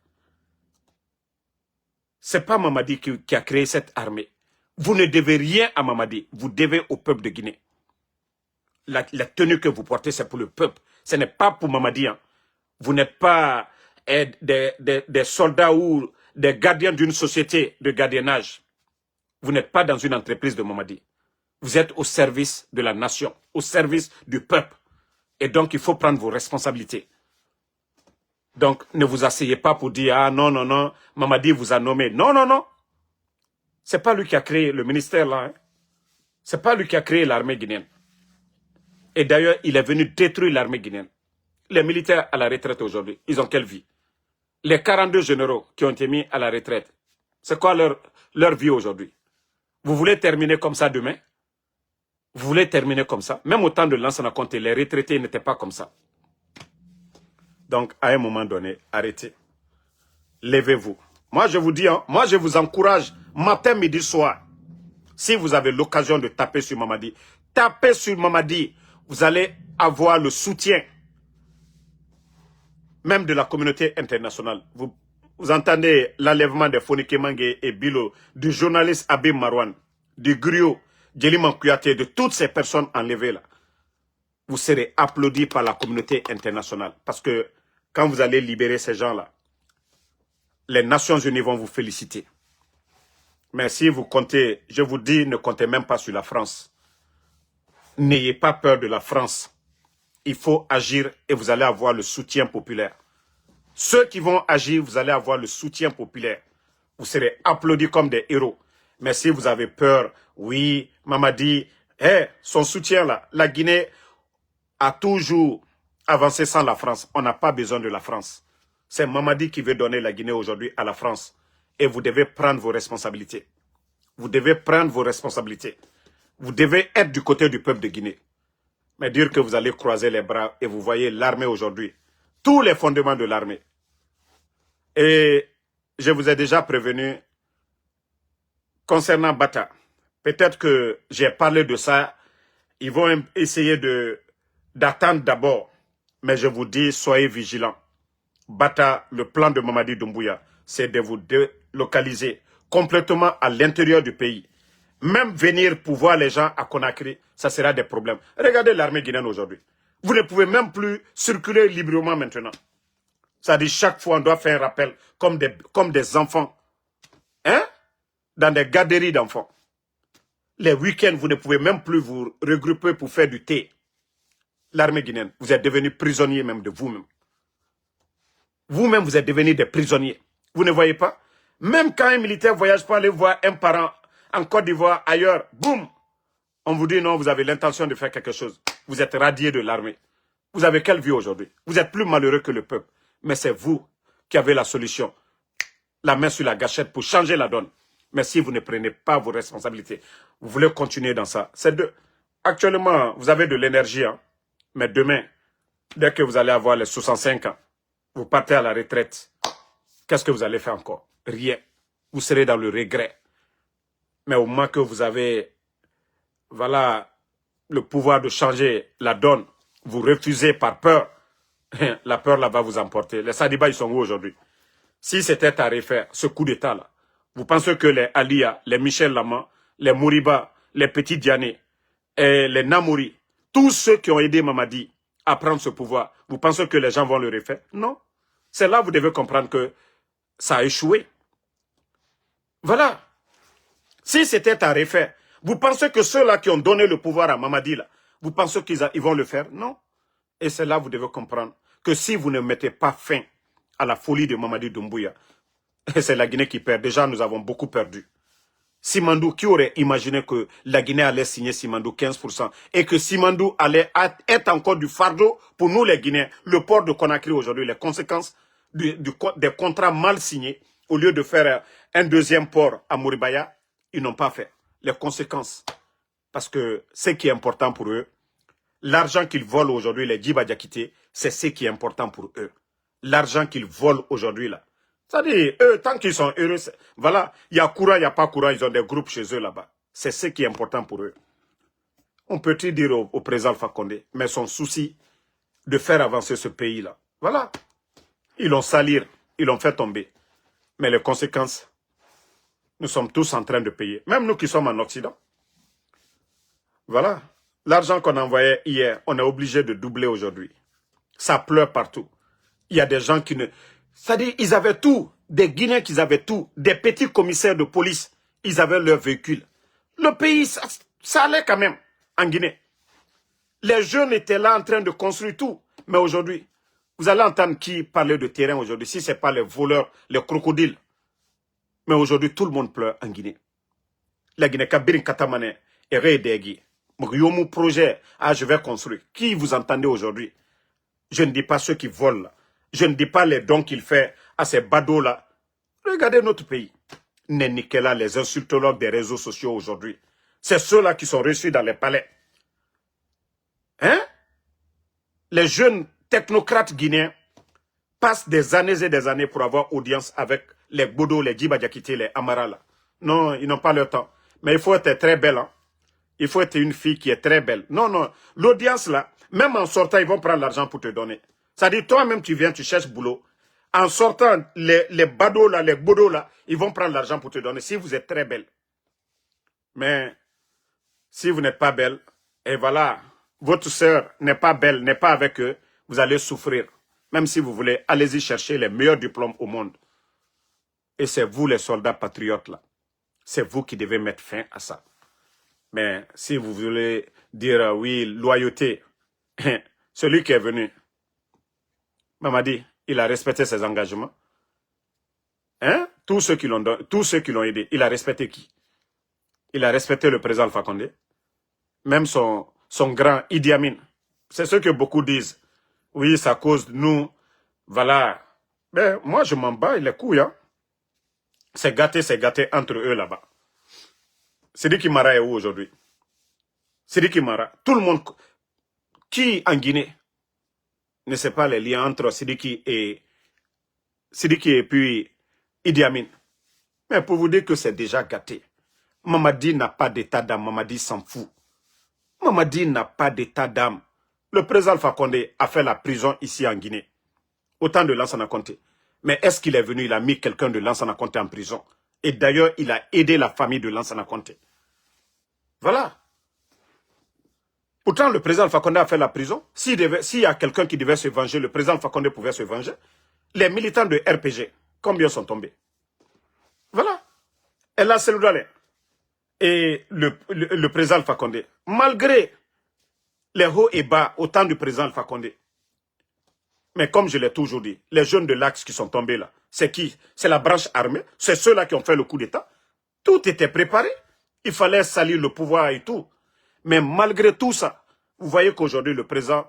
Ce n'est pas Mamadi qui a créé cette armée. Vous ne devez rien à Mamadi. Vous devez au peuple de Guinée. La tenue que vous portez, c'est pour le peuple. Ce n'est pas pour Mamadi. Hein. Vous n'êtes pas des soldats ou des gardiens d'une société de gardiennage. Vous n'êtes pas dans une entreprise de Mamadi. Vous êtes au service de la nation, au service du peuple. Et donc, il faut prendre vos responsabilités. Donc, ne vous asseyez pas pour dire, ah non, non, non, Mamadi vous a nommé. Non, non, non. Ce n'est pas lui qui a créé le ministère là. Hein. Ce n'est pas lui qui a créé l'armée guinéenne. Et d'ailleurs, il est venu détruire l'armée guinéenne. Les militaires à la retraite aujourd'hui, ils ont quelle vie? Les 42 généraux qui ont été mis à la retraite, c'est quoi leur vie aujourd'hui? Vous voulez terminer comme ça demain? Vous voulez terminer comme ça? Même au temps de Lansana Conté, les retraités n'étaient pas comme ça. Donc, à un moment donné, arrêtez. Levez-vous. Moi, je vous dis, hein, moi, je vous encourage, matin, midi, soir. Si vous avez l'occasion de taper sur Mamadi, tapez sur Mamadi. Vous allez avoir le soutien, même de la communauté internationale. vous entendez l'enlèvement de Fonike Mange et Bilo, du journaliste Abim Marwan, du griot Djeliman Kouyaté, de toutes ces personnes enlevées là, vous serez applaudis par la communauté internationale. Parce que quand vous allez libérer ces gens-là, les Nations Unies vont vous féliciter. Mais si vous comptez, je vous dis, ne comptez même pas sur la France. N'ayez pas peur de la France. Il faut agir et vous allez avoir le soutien populaire. Ceux qui vont agir, vous allez avoir le soutien populaire. Vous serez applaudis comme des héros. Mais si vous avez peur, oui, Mamadi, son soutien là, la Guinée a toujours avancé sans la France. On n'a pas besoin de la France. C'est Mamadi qui veut donner la Guinée aujourd'hui à la France. Et vous devez prendre vos responsabilités. Vous devez prendre vos responsabilités. Vous devez être du côté du peuple de Guinée. Mais dire que vous allez croiser les bras et vous voyez l'armée aujourd'hui. Tous les fondements de l'armée. Et je vous ai déjà prévenu concernant Bata. Peut-être que j'ai parlé de ça. Ils vont essayer d'attendre d'abord. Mais je vous dis, soyez vigilants. Bata, le plan de Mamadi Doumbouya, c'est de vous délocaliser complètement à l'intérieur du pays. Même venir pour voir les gens à Conakry, ça sera des problèmes. Regardez l'armée guinéenne aujourd'hui. Vous ne pouvez même plus circuler librement maintenant. Ça dit chaque fois on doit faire un rappel comme des enfants. Hein? Dans des garderies d'enfants. Les week-ends, vous ne pouvez même plus vous regrouper pour faire du thé. L'armée guinéenne, vous êtes devenus prisonniers même de vous-même. Vous-même, vous êtes devenus des prisonniers. Vous ne voyez pas? Même quand un militaire voyage pour aller voir un parent en Côte d'Ivoire, ailleurs, boum, on vous dit non, vous avez l'intention de faire quelque chose. Vous êtes radié de l'armée. Vous avez quelle vie aujourd'hui? Vous êtes plus malheureux que le peuple. Mais c'est vous qui avez la solution. La main sur la gâchette pour changer la donne. Mais si vous ne prenez pas vos responsabilités, vous voulez continuer dans ça. Actuellement, vous avez de l'énergie. Hein? Mais demain, dès que vous allez avoir les 65 ans, vous partez à la retraite. Qu'est-ce que vous allez faire encore? Rien. Vous serez dans le regret. Mais au moment que vous avez, voilà, le pouvoir de changer la donne, vous refusez par peur. La peur là va vous emporter. Les Sadiba, ils sont où aujourd'hui? Si c'était à refaire, ce coup d'état-là, vous pensez que les Alia, les Michel Lama, les Mouriba, les Petits Diané, et les Namouri, tous ceux qui ont aidé Mamadi à prendre ce pouvoir, vous pensez que les gens vont le refaire? Non. C'est là que vous devez comprendre que ça a échoué. Voilà. Si c'était à refaire, vous pensez que ceux-là qui ont donné le pouvoir à Mamadi, là, vous pensez qu'ils vont le faire? Non. Et c'est là que vous devez comprendre que si vous ne mettez pas fin à la folie de Mamadi Doumbouya, c'est la Guinée qui perd. Déjà, nous avons beaucoup perdu. Simandou, qui aurait imaginé que la Guinée allait signer Simandou 15% et que Simandou allait être encore du fardeau pour nous les Guinéens. Le port de Conakry aujourd'hui, les conséquences des contrats mal signés, au lieu de faire un deuxième port à Mouribaya, ils n'ont pas fait. Les conséquences. Parce que ce qui est important pour eux, l'argent qu'ils volent aujourd'hui, les Djiba Diakité, c'est ce qui est important pour eux. L'argent qu'ils volent aujourd'hui là. C'est-à-dire, eux, tant qu'ils sont heureux, voilà, il y a courant, il n'y a pas courant, ils ont des groupes chez eux là-bas. C'est ce qui est important pour eux. On peut-il dire au président Alpha Condé, mais son souci de faire avancer ce pays-là. Voilà. Ils l'ont salir, ils l'ont fait tomber. Mais les conséquences, nous sommes tous en train de payer. Même nous qui sommes en Occident. Voilà. L'argent qu'on envoyait hier, on est obligé de doubler aujourd'hui. Ça pleure partout. Il y a des gens qui ne... C'est-à-dire, ils avaient tout. Des Guinéens qui avaient tout. Des petits commissaires de police, ils avaient leur véhicule. Le pays, ça allait quand même en Guinée. Les jeunes étaient là en train de construire tout. Mais aujourd'hui, vous allez entendre qui parler de terrain aujourd'hui, si ce n'est pas les voleurs, les crocodiles. Mais aujourd'hui, tout le monde pleure en Guinée. La Guinée, Kabirin Katamane, et Redegui. Yomu projet, je vais construire. Qui vous entendez aujourd'hui? Je ne dis pas ceux qui volent là. Je ne dis pas les dons qu'il fait à ces badauds là. Regardez notre pays. Nénikela, les insultologues des réseaux sociaux aujourd'hui. C'est ceux-là qui sont reçus dans les palais. Hein? Les jeunes technocrates guinéens passent des années et des années pour avoir audience avec les Bodo, les Djiba Diakité, les Amara là. Non, ils n'ont pas le temps. Mais il faut être très belle. Hein? Il faut être une fille qui est très belle. Non, non. L'audience là, même en sortant, ils vont prendre l'argent pour te donner. C'est-à-dire, toi-même, tu viens, tu cherches boulot. En sortant, les badauds là, les bodos là, ils vont prendre l'argent pour te donner si vous êtes très belle. Mais si vous n'êtes pas belle, et voilà, votre sœur n'est pas belle, n'est pas avec eux, vous allez souffrir. Même si vous voulez, allez-y chercher les meilleurs diplômes au monde. Et c'est vous les soldats patriotes là. C'est vous qui devez mettre fin à ça. Mais si vous voulez dire oui, loyauté, celui qui est venu, Mamadi, il a respecté ses engagements. Hein? Tous ceux qui l'ont aidé, il a respecté qui? Il a respecté le président Alpha Condé. Même son grand Idi Amin. C'est ce que beaucoup disent. Oui, c'est à cause de nous. Voilà. Ben, moi, je m'en bats les couilles. Hein? C'est gâté entre eux là-bas. Sidiki Mara est où aujourd'hui? Sidiki Mara. Tout le monde qui en Guinée ne sait pas les liens entre Sidiki et puis Idi Amin. Mais pour vous dire que c'est déjà gâté. Mamadi n'a pas d'état d'âme. Mamadi s'en fout. Mamadi n'a pas d'état d'âme. Le président Alpha Condé a fait la prison ici en Guinée. Autant de Lansana Conté. Mais est-ce qu'il est venu, il a mis quelqu'un de Lansana Conté en prison? Et d'ailleurs, il a aidé la famille de Lansana Conté. Voilà. Pourtant, le président Alpha Condé a fait la prison. S'il y a quelqu'un qui devait se venger, le président Alpha Condé pouvait se venger. Les militants de RPG, combien sont tombés? Voilà. Et là, c'est le et le président Alpha Condé, malgré les hauts et bas au temps du président Alpha Condé. Mais comme je l'ai toujours dit, les jeunes de l'Axe qui sont tombés là, c'est qui? C'est la branche armée, c'est ceux-là qui ont fait le coup d'État. Tout était préparé. Il fallait salir le pouvoir et tout. Mais malgré tout ça, vous voyez qu'aujourd'hui, le président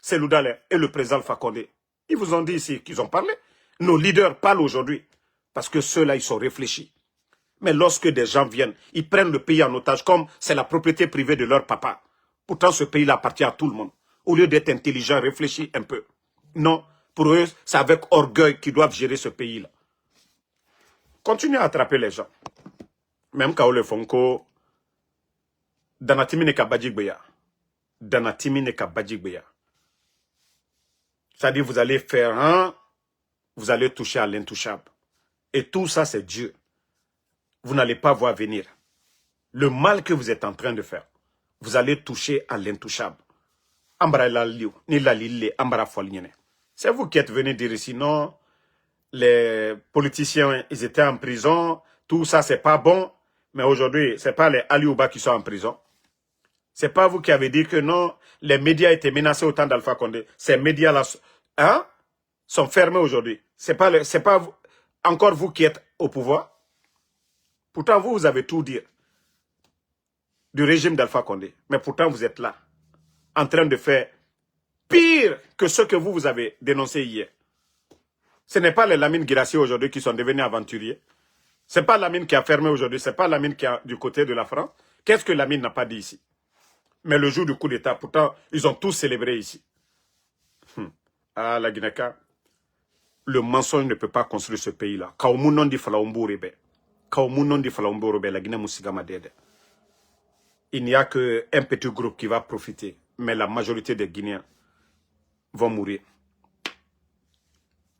Cellou Dalein et le président Alpha Condé, ils vous ont dit ici qu'ils ont parlé. Nos leaders parlent aujourd'hui parce que ceux-là, ils sont réfléchis. Mais lorsque des gens viennent, ils prennent le pays en otage comme c'est la propriété privée de leur papa. Pourtant, ce pays-là appartient à tout le monde. Au lieu d'être intelligent, réfléchis un peu. Non, pour eux, c'est avec orgueil qu'ils doivent gérer ce pays-là. Continuez à attraper les gens. Même quand le Fonko, Danatimi ne Kabadjigbeya. Danatimi ne Kabadjigbeya. C'est-à-dire, vous allez faire un, vous allez toucher à l'intouchable. Et tout ça, c'est Dieu. Vous n'allez pas voir venir. Le mal que vous êtes en train de faire, vous allez toucher à l'intouchable. C'est vous qui êtes venu dire ici, non, les politiciens, ils étaient en prison, tout ça, c'est pas bon. Mais aujourd'hui, c'est pas les Aliouba qui sont en prison. C'est pas vous qui avez dit que non, les médias étaient menacés au temps d'Alpha Condé. Ces médias-là hein, sont fermés aujourd'hui. C'est pas vous, encore vous qui êtes au pouvoir. Pourtant, vous avez tout dit du régime d'Alpha Condé. Mais pourtant, vous êtes là, en train de faire pire que ce que vous avez dénoncé hier. Ce n'est pas les Lamine Guirassy aujourd'hui qui sont devenus aventuriers. Ce n'est pas Lamine qui a fermé aujourd'hui, ce n'est pas Lamine qui est du côté de la France. Qu'est-ce que Lamine n'a pas dit ici? Mais le jour du coup d'État, pourtant, ils ont tous célébré ici. Ah, la Guinée-Ka, le mensonge ne peut pas construire ce pays-là. Il n'y a qu'un petit groupe qui va profiter, mais la majorité des Guinéens vont mourir.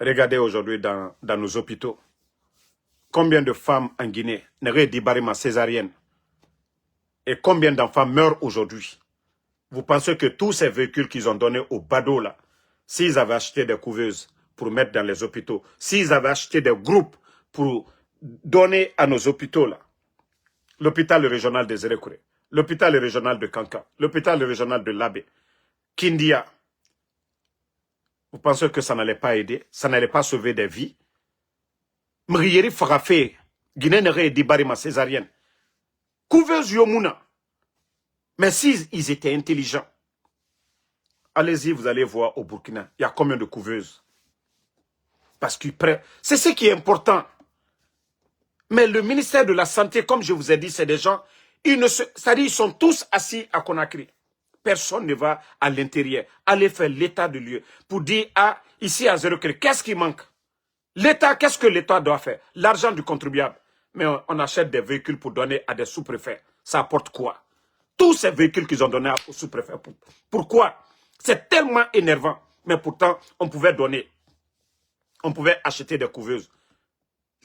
Regardez aujourd'hui dans nos hôpitaux, combien de femmes en Guinée n'auraient dit barima césarienne et combien d'enfants meurent aujourd'hui. Vous pensez que tous ces véhicules qu'ils ont donnés aux badauds là, s'ils avaient acheté des couveuses pour mettre dans les hôpitaux, s'ils avaient acheté des groupes pour donner à nos hôpitaux là, l'hôpital régional des Zérékouré, l'hôpital régional de Kanka, l'hôpital régional de Labé, Kindia, vous pensez que ça n'allait pas aider, ça n'allait pas sauver des vies? Mrieri Farafé, Guinée n'aurait dit barima césarienne. Couveuse Yomuna. Mais s'ils étaient intelligents, allez-y, vous allez voir au Burkina, il y a combien de couveuses? Parce qu'ils prennent. C'est ce qui est important. Mais le ministère de la Santé, comme je vous ai dit, c'est des gens, c'est-à-dire ils sont tous assis à Conakry. Personne ne va à l'intérieur, aller faire l'état de lieu pour dire, ah, ici à Zérékouré, qu'est-ce qui manque? L'État, qu'est-ce que l'État doit faire? L'argent du contribuable. Mais on achète des véhicules pour donner à des sous-préfets. Ça apporte quoi? Tous ces véhicules qu'ils ont donnés aux sous-préfets. Pourquoi? C'est tellement énervant. Mais pourtant, on pouvait donner. On pouvait acheter des couveuses.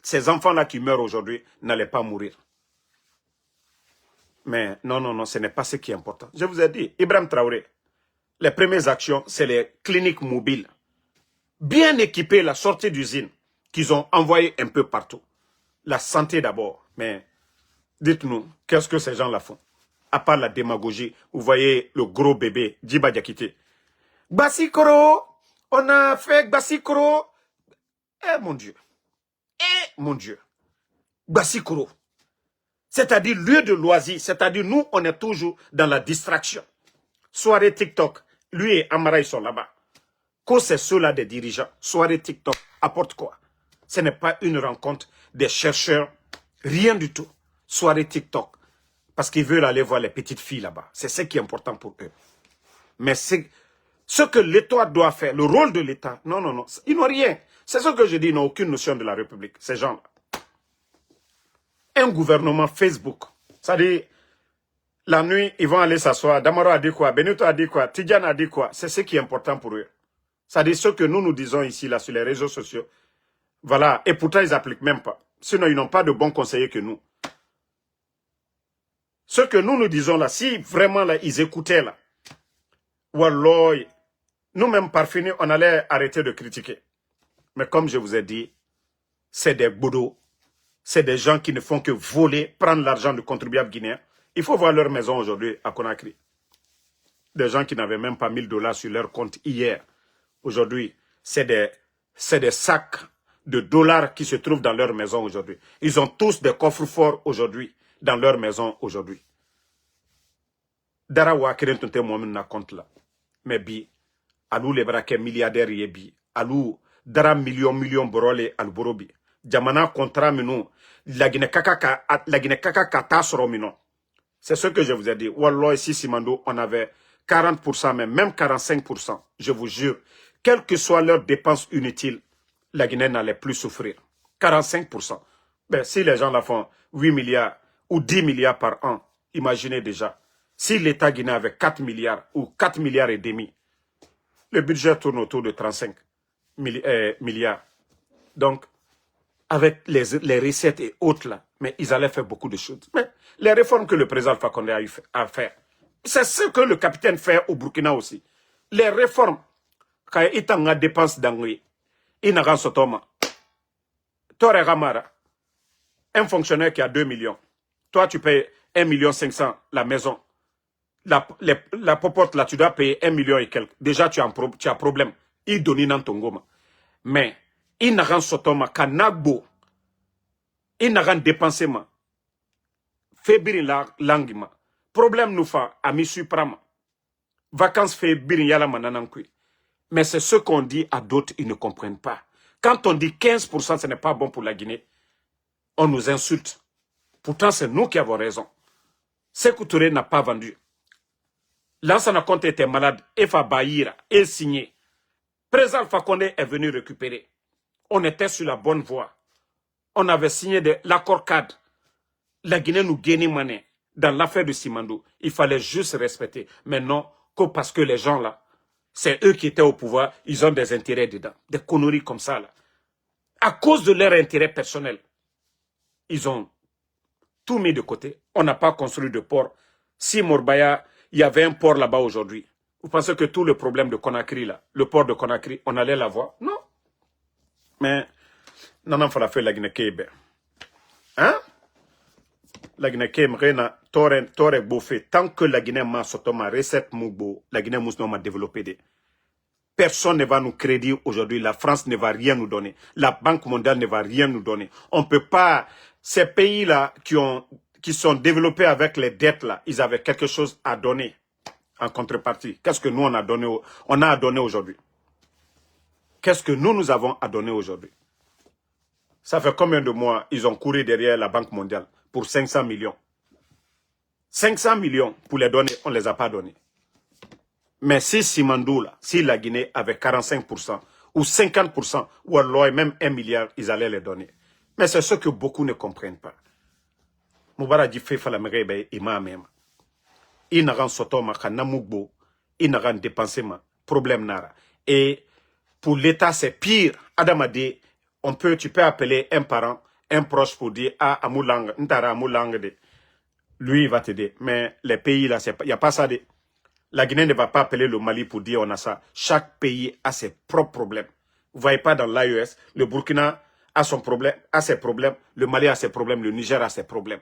Ces enfants-là qui meurent aujourd'hui n'allaient pas mourir. Mais non, non, non, ce n'est pas ce qui est important. Je vous ai dit, Ibrahim Traoré, les premières actions, c'est les cliniques mobiles. Bien équipées, la sortie d'usine, qu'ils ont envoyé un peu partout. La santé d'abord. Mais dites-nous, qu'est-ce que ces gens-là font? À part la démagogie, vous voyez le gros bébé, Djiba Diakité. Bassikoro, on a fait Bassikoro. Eh mon Dieu. Eh mon Dieu. Bassikoro. C'est-à-dire lieu de loisir. C'est-à-dire nous, on est toujours dans la distraction. Soirée TikTok. Lui et Amara, ils sont là-bas. Quand c'est ceux-là des dirigeants, soirée TikTok, apporte quoi? Ce n'est pas une rencontre des chercheurs, rien du tout. Soirée TikTok. Parce qu'ils veulent aller voir les petites filles là-bas. C'est ce qui est important pour eux. Mais c'est ce que l'État doit faire, le rôle de l'État. Non, non, non. Ils n'ont rien. C'est ce que je dis, ils n'ont aucune notion de la République, ces gens-là. Un gouvernement Facebook. C'est-à-dire, la nuit, ils vont aller s'asseoir. Damaro a dit quoi? Benito a dit quoi? Tidjane a dit quoi? C'est ce qui est important pour eux. C'est-à-dire, ce que nous disons ici, là, sur les réseaux sociaux. Voilà. Et pourtant, ils n'appliquent même pas. Sinon, ils n'ont pas de bons conseillers que nous. Ce que nous disons là, si vraiment là, ils écoutaient là, Wallah, nous-mêmes par fini, on allait arrêter de critiquer. Mais comme je vous ai dit, c'est des bourreaux, c'est des gens qui ne font que voler, prendre l'argent du contribuable guinéen. Il faut voir leur maison aujourd'hui à Conakry. Des gens qui n'avaient même pas 1000 $ sur leur compte hier. Aujourd'hui, c'est des sacs de dollars qui se trouvent dans leur maison aujourd'hui. Ils ont tous des coffres forts aujourd'hui, dans leur maison aujourd'hui. Dara wa kiren tunte momin na compte là. Mais bi, alou le brake milliardaire yebi, alou dara million borole al borobi. Jamana contrat minu, la Guinée kaka kata soro mino. C'est ce que je vous ai dit. Wallah, ici, Simando, on avait 40%, même 45%. Je vous jure, quelles que soient leurs dépenses inutiles, la Guinée n'allait plus souffrir. 45%. Ben, si les gens la font 8 milliards ou 10 milliards par an, imaginez déjà. Si l'État guinéen avait 4 milliards ou 4 milliards et demi, le budget tourne autour de 35 milliards. Donc, avec les recettes et autres là, mais ils allaient faire beaucoup de choses. Mais les réformes que le président Alpha Condé a eu à faire, c'est ce que le capitaine fait au Burkina aussi. Les réformes, quand il y a des dépenses d'angui, il n'a pas sotoma. Toi, Ramara, un fonctionnaire qui a 2 millions, toi tu payes 1,5 million la maison. La popote là, tu dois payer 1 million et quelques. Déjà, tu as problème. Il donne dans ton goma. Mais, il n'a pas sotoma, kanagbo. Il n'a pas dépensé ma. Fébirin la langue ma. Problème nous fait, ami suprama. Vacances fébirin yala mananankui. Mais c'est ce qu'on dit à d'autres, ils ne comprennent pas. Quand on dit 15%, ce n'est pas bon pour la Guinée, on nous insulte. Pourtant, c'est nous qui avons raison. Sékou Touré n'a pas vendu. Lansana Conté était malade, Efa Bahira est signé. Président Alpha Condé est venu récupérer. On était sur la bonne voie. On avait signé l'accord cadre. La Guinée nous gagnait monnaie. Dans l'affaire de Simandou, il fallait juste respecter. Mais non, que parce que les gens là, c'est eux qui étaient au pouvoir, ils ont des intérêts dedans. Des conneries comme ça là. À cause de leur intérêt personnel, ils ont tout mis de côté. On n'a pas construit de port. Si Morbaya, il y avait un port là-bas aujourd'hui, vous pensez que tout le problème de Conakry là, le port de Conakry, on allait l'avoir? Non. Mais, non, fala fait la Guinée-Kébe. Hein? La Guinée-Kébe, Rena, Tore Bofé, tant que la Guinée m'a sotoma, recette Moubo, la Guinée m'a développé des. Personne ne va nous créditer aujourd'hui. La France ne va rien nous donner. La Banque mondiale ne va rien nous donner. On ne peut pas. Ces pays-là qui sont développés avec les dettes là, ils avaient quelque chose à donner en contrepartie. Qu'est-ce que nous on a à donner aujourd'hui? Qu'est-ce que nous avons à donner aujourd'hui? Ça fait combien de mois ils ont couru derrière la Banque mondiale pour 500 millions? 500 millions pour les donner, on ne les a pas donnés. Mais si Simandou, là, si la Guinée avait 45% ou 50%, ou alors même 1 milliard, ils allaient les donner. Mais c'est ce que beaucoup ne comprennent pas. Moubarak dit fait la mère imam. Il n'a pas sotoma, il n'a pas dépensé ma problème nara. Et Pour l'État, c'est pire. Adam a dit, tu peux appeler un parent, un proche pour dire, ah, Amoulang, Ntara Amoulang, lui, il va t'aider. Mais les pays, là, il n'y a pas ça. La Guinée ne va pas appeler le Mali pour dire on a ça. Chaque pays a ses propres problèmes. Vous ne voyez pas dans l'AES, le Burkina a son problème, a ses problèmes, le Mali a ses problèmes, le Niger a ses problèmes.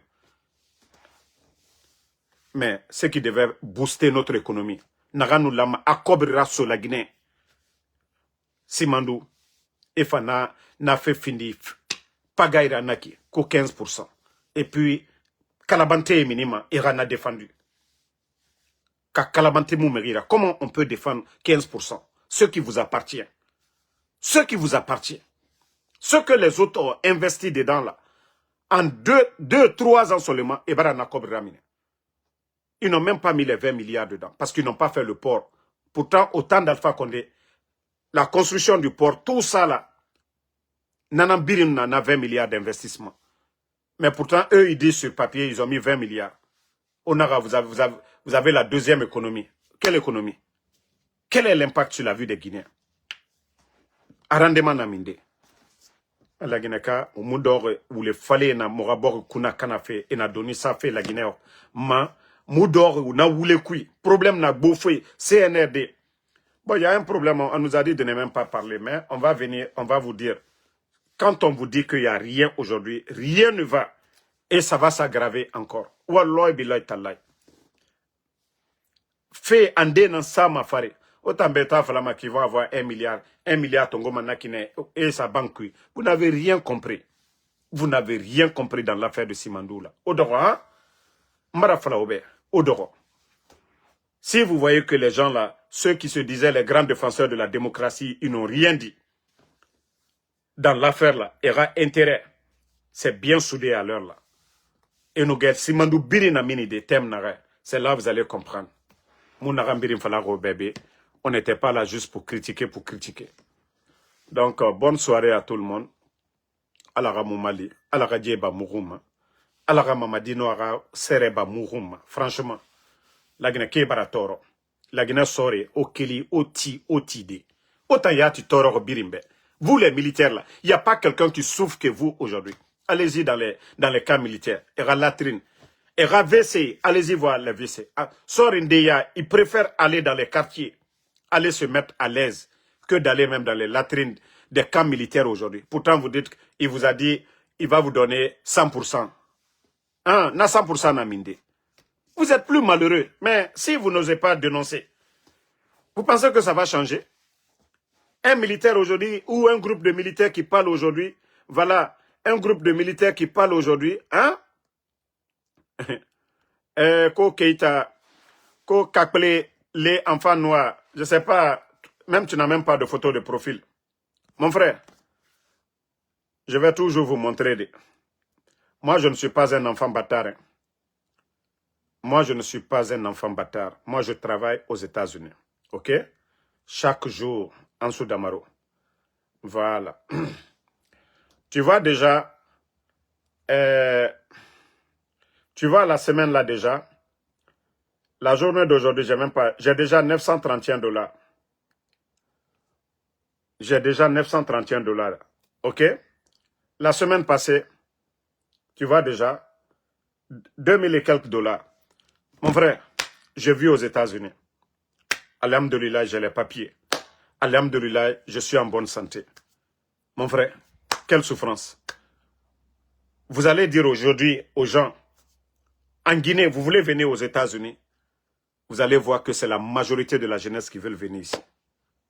Mais ce qui devait booster notre économie, Naganou Lama akobrira sur la Guinée. Simandou, Efana, n'a fait fini, Pagaïra Naki, qu'au 15%. Et puis, Kalabante et Minima, Iran a défendu. Kalabante Moumerira, comment on peut défendre 15%? Ce qui vous appartient. Ce qui vous appartient. Ce que les autres ont investi dedans là. En 2-3 ans seulement, Ebara Nakob Ramine. Ils n'ont même pas mis les 20 milliards dedans. Parce qu'ils n'ont pas fait le port. Pourtant, au temps d'Alpha Condé, la construction du port, tout ça là, Nanambirim n'en a 20 milliards d'investissement. Mais pourtant, eux, ils disent sur papier, ils ont mis 20 milliards. Onara, vous avez la deuxième économie. Quelle économie? Quel est l'impact sur la vie des Guinéens? Arrendement Naminde. La Guinée, au Moudor, où les fallait na Morabor Kuna Kanafe, et na donné ça fait la Guinée. Ma, Moudor, où na voulu kui. Problème na bouffé, CNRD. Bon, il y a un problème, on nous a dit de ne même pas parler, mais on va venir, on va vous dire. Quand on vous dit qu'il n'y a rien aujourd'hui, rien ne va. Et ça va s'aggraver encore. Wallah billahi tallah. Fait ande nan sa ma fare. Autant bêta falama qui va avoir 1 milliard tongo manakine et sa banque. Vous n'avez rien compris. Vous n'avez rien compris dans l'affaire de Simandou là. Odoro, hein? Marafala obe. Odoro. Si vous voyez que les gens là, ceux qui se disaient les grands défenseurs de la démocratie, ils n'ont rien dit. Dans l'affaire là, il y aura intérêt. C'est bien soudé à l'heure là. Et nous guettes, Simandou biri na mini de thème nare. C'est là que vous allez comprendre. On n'était pas là juste pour critiquer. Donc, bonne soirée à tout le monde. Alara Moumali, Alara Djeba Mourouma, Alara Mamadino Ara Sereba Mourouma. Franchement, la Guinée Kebaratoro, la Guinée Sore, Okeli, Otide. Autant yati Toro Birimbe. Vous les militaires là, il n'y a pas quelqu'un qui souffre que vous aujourd'hui. Allez-y dans les camps militaires. Era latrine. Et VC, allez-y voir les WC. Sorindeya, ils préfèrent aller dans les quartiers, aller se mettre à l'aise, que d'aller même dans les latrines des camps militaires aujourd'hui. Pourtant, vous dites qu'il vous a dit, il va vous donner 100%. Hein, na 100% na minde. Vous êtes plus malheureux. Mais si vous n'osez pas dénoncer, vous pensez que ça va changer? Un militaire aujourd'hui, ou un groupe de militaires qui parle aujourd'hui, voilà, un groupe de militaires qui parle aujourd'hui, hein? Ko Keita, Ko Kakple, les enfants noirs, je sais pas, même tu n'as même pas de photo de profil. Mon frère, je vais toujours vous montrer. Moi, je ne suis pas un enfant bâtard. Hein. Moi, je ne suis pas un enfant bâtard. Moi, je travaille aux États-Unis. OK? Chaque jour, en Soudamaro. Voilà. Tu vois déjà... tu vois la semaine là déjà, la journée d'aujourd'hui, j'ai déjà 931 $. J'ai déjà 931 $. OK? La semaine passée, tu vois déjà, 2000 et quelques $. Mon frère, je vis aux États-Unis. Alhamdulillah, j'ai les papiers. Alhamdulillah, je suis en bonne santé. Mon frère, quelle souffrance. Vous allez dire aujourd'hui aux gens, en Guinée, vous voulez venir aux États-Unis, vous allez voir que c'est la majorité de la jeunesse qui veulent venir ici.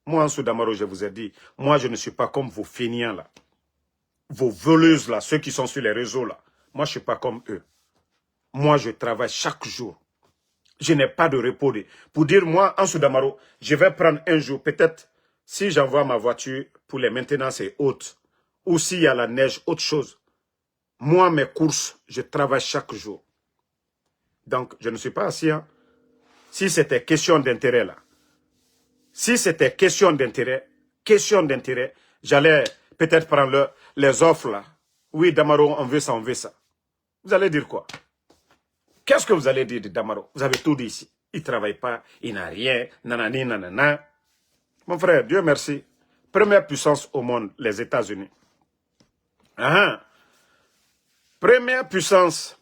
Moi, en Soudamaro, je vous ai dit, moi, je ne suis pas comme vos fainéants là. Vos voleuses là, ceux qui sont sur les réseaux là. Moi, je ne suis pas comme eux. Moi, je travaille chaque jour. Je n'ai pas de repos. Pour dire, moi, en Soudamaro, je vais prendre un jour, peut-être, si j'envoie ma voiture pour les maintenances et autres, ou s'il y a la neige, autre chose. Moi, mes courses, je travaille chaque jour. Donc, je ne suis pas assis. Hein. Si c'était question d'intérêt, là. Si c'était question d'intérêt, j'allais peut-être prendre les offres, là. Oui, Damaro, on veut ça. Vous allez dire quoi? Qu'est-ce que vous allez dire de Damaro? Vous avez tout dit ici. Il ne travaille pas, il n'a rien, nanani, nanana. Mon frère, Dieu merci. première puissance au monde, les États-Unis. Ah, première puissance.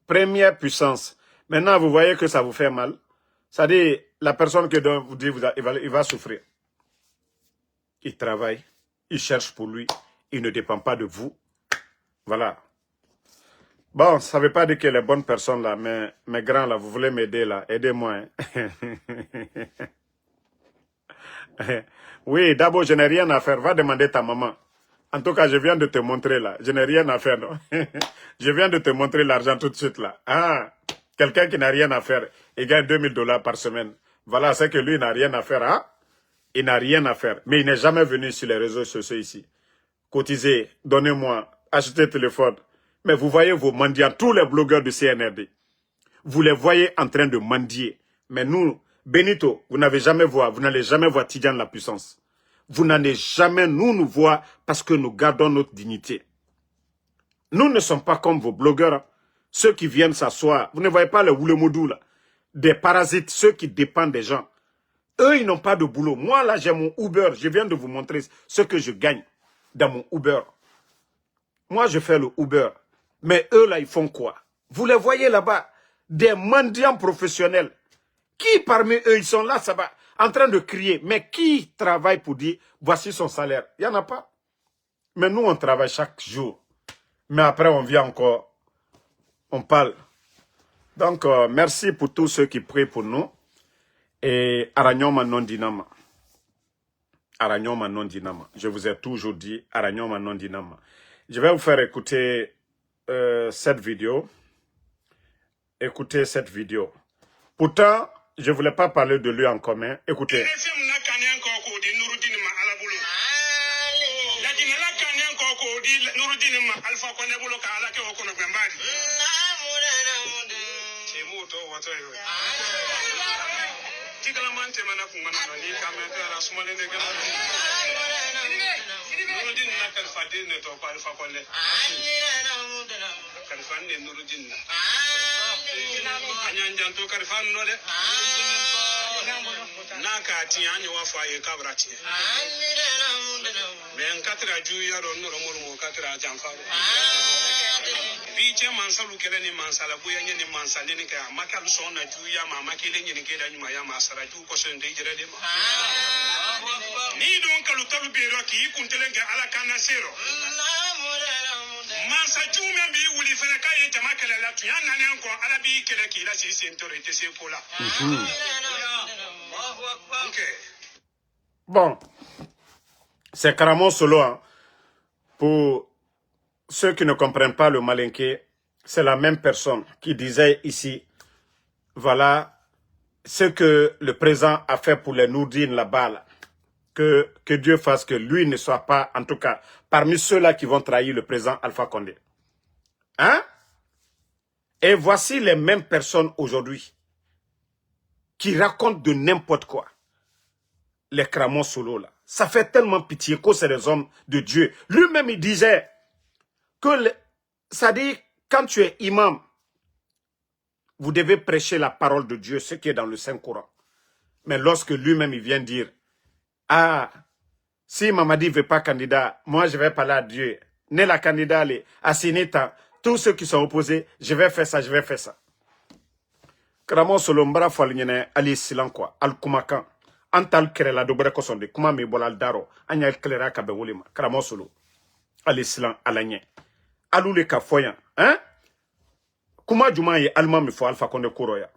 Première puissance. Maintenant, vous voyez que ça vous fait mal. C'est-à-dire, la personne que vous dit, il va souffrir. Il travaille, il cherche pour lui, il ne dépend pas de vous. Voilà. Bon, ça ne veut pas dire que les bonnes personnes là, mais mes grands là, vous voulez m'aider là, aidez-moi. Hein. Oui, d'abord, je n'ai rien à faire, va demander ta maman. En tout cas, je viens de te montrer là, je n'ai rien à faire, non. Je viens de te montrer l'argent tout de suite là. Ah, quelqu'un qui n'a rien à faire, il gagne $2000 par semaine. Voilà, c'est que lui, il n'a rien à faire, hein. Il n'a rien à faire, mais il n'est jamais venu sur les réseaux sociaux ici. Cotisez, donnez-moi, achetez téléphone. Mais vous voyez vos mendiants, tous les blogueurs du CNRD. Vous les voyez en train de mendier. Mais nous, Benito, vous n'allez jamais voir Tidjane la puissance. Vous n'allez jamais nous voir parce que nous gardons notre dignité. Nous ne sommes pas comme vos blogueurs. Hein. Ceux qui viennent s'asseoir, vous ne voyez pas les Woulemodou là. Des parasites, ceux qui dépendent des gens. Eux, ils n'ont pas de boulot. Moi, là, j'ai mon Uber. Je viens de vous montrer ce que je gagne dans mon Uber. Moi, je fais le Uber. Mais eux, là, ils font quoi? Vous les voyez là-bas, des mendiants professionnels. Qui parmi eux, ils sont là, ça va, en train de crier. Mais qui travaille pour dire, voici son salaire? Il n'y en a pas. Mais nous, on travaille chaque jour. Mais après, on vient encore, on parle. Donc, merci pour tous ceux qui prient pour nous. Et Aranyoma non dinama. Aranyoma non dinama. Je vous ai toujours dit Aranyoma non dinama. Je vais vous faire écouter cette vidéo. Écoutez cette vidéo. Pourtant, je ne voulais pas parler de lui en commun. Écoutez. Bon, c'est Karamo Solo. Hein. Pour ceux qui ne comprennent pas le malinqué, c'est la même personne qui disait ici, voilà ce que le président a fait pour les Nourdines là-bas. Là. Que Dieu fasse que lui ne soit pas, en tout cas, parmi ceux-là qui vont trahir le président Alpha Condé. Hein? Et voici les mêmes personnes aujourd'hui qui racontent de n'importe quoi. Les Karamo Solo là. Ça fait tellement pitié que c'est des hommes de Dieu. Lui-même, il disait que, ça dit, quand tu es imam, vous devez prêcher la parole de Dieu, ce qui est dans le Saint-Coran. Mais lorsque lui-même, il vient dire, ah, si Mamadi ne veut pas candidat, moi, je vais parler à Dieu. Né la candidat, à Sinita, tous ceux qui sont opposés, je vais faire ça, je vais faire ça. Karamo Solo, mbara faligne ali silan quoi, al kumakan. Antal kerela dobre kosonde kuma me bolal daro anya klera ka be wolima Karamo Solo ali silan alanye alule ka foyan hein kuma juma ye alma me fo Alpha Condé koroya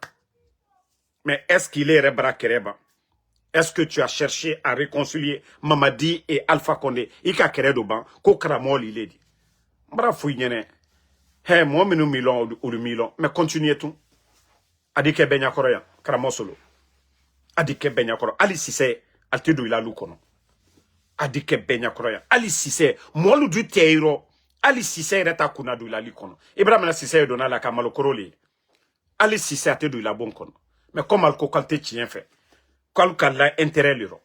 mais est-ce qu'il est rebra kereba est-ce que tu as cherché à réconcilier Mamadi et Alpha Condé ika keredo ban ko Karamo li ledi mbra fo nyene he mo minu milon ou milon mais continuez tout adike benya koroya Karamo Solo Adike Benyakoro, Ali Sise, Altedo ila lukono. Adike Benyakoro ya. Ali Sise, molu du teiro. Ali Sise reta kunadu ila likono. Ibrahim la Sise dona la kamalo koroli. Ali Sise atedo ila bonkono. Mais comme alko kalte chien fait. Kalkala intérêt liro.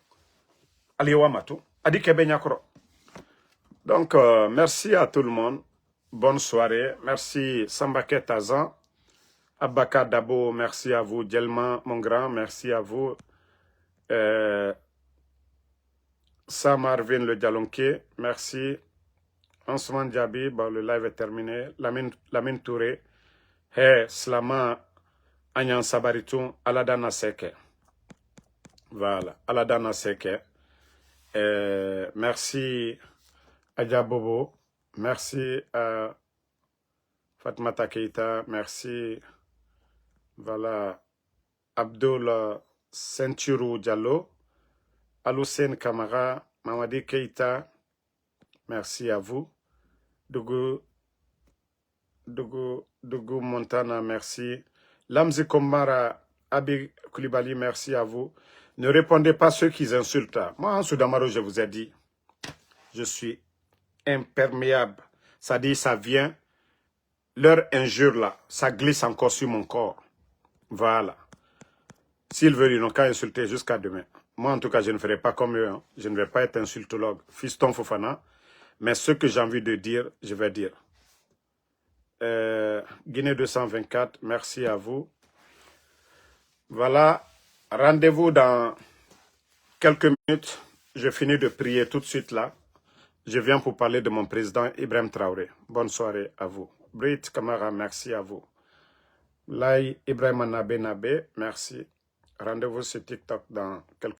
Ali wamato. Adike Benyakoro. Donc, merci à tout le monde. Bonne soirée. Merci Sambake Tazan. Abaka Dabo, merci à vous. Djelman, mon grand, merci à vous. Sam Arvin le Dialonké, merci. Ousmane Diaby, bon, le live est terminé. Lamine Touré, Hey, Slama Anyan Sabaritou, Aladana Seke. Voilà, Aladana Seke. Merci Adja Bobo, merci à Fatmata Keita, merci, voilà, Abdul Senturu Diallo, Aloussen Kamara, Mamadi Keita, merci à vous. Dougou Montana, merci. Lamzi Komara, Abi Koulibaly, merci à vous. Ne répondez pas à ceux qui insultent. Moi, en Soudamaro, je vous ai dit, je suis imperméable. Ça dit, ça vient, leur injure là, ça glisse encore sur mon corps. Voilà. S'ils veulent, ils n'ont qu'à insulter jusqu'à demain. Moi, en tout cas, je ne ferai pas comme eux. Hein. Je ne vais pas être insultologue. Fiston Fofana. Mais ce que j'ai envie de dire, je vais dire. Guinée 224, merci à vous. Voilà. Rendez-vous dans quelques minutes. Je finis de prier tout de suite là. Je viens pour parler de mon président Ibrahim Traoré. Bonne soirée à vous. Brit Kamara, merci à vous. Lai Ibrahim Nabe, merci. Rendez-vous sur TikTok dans quelques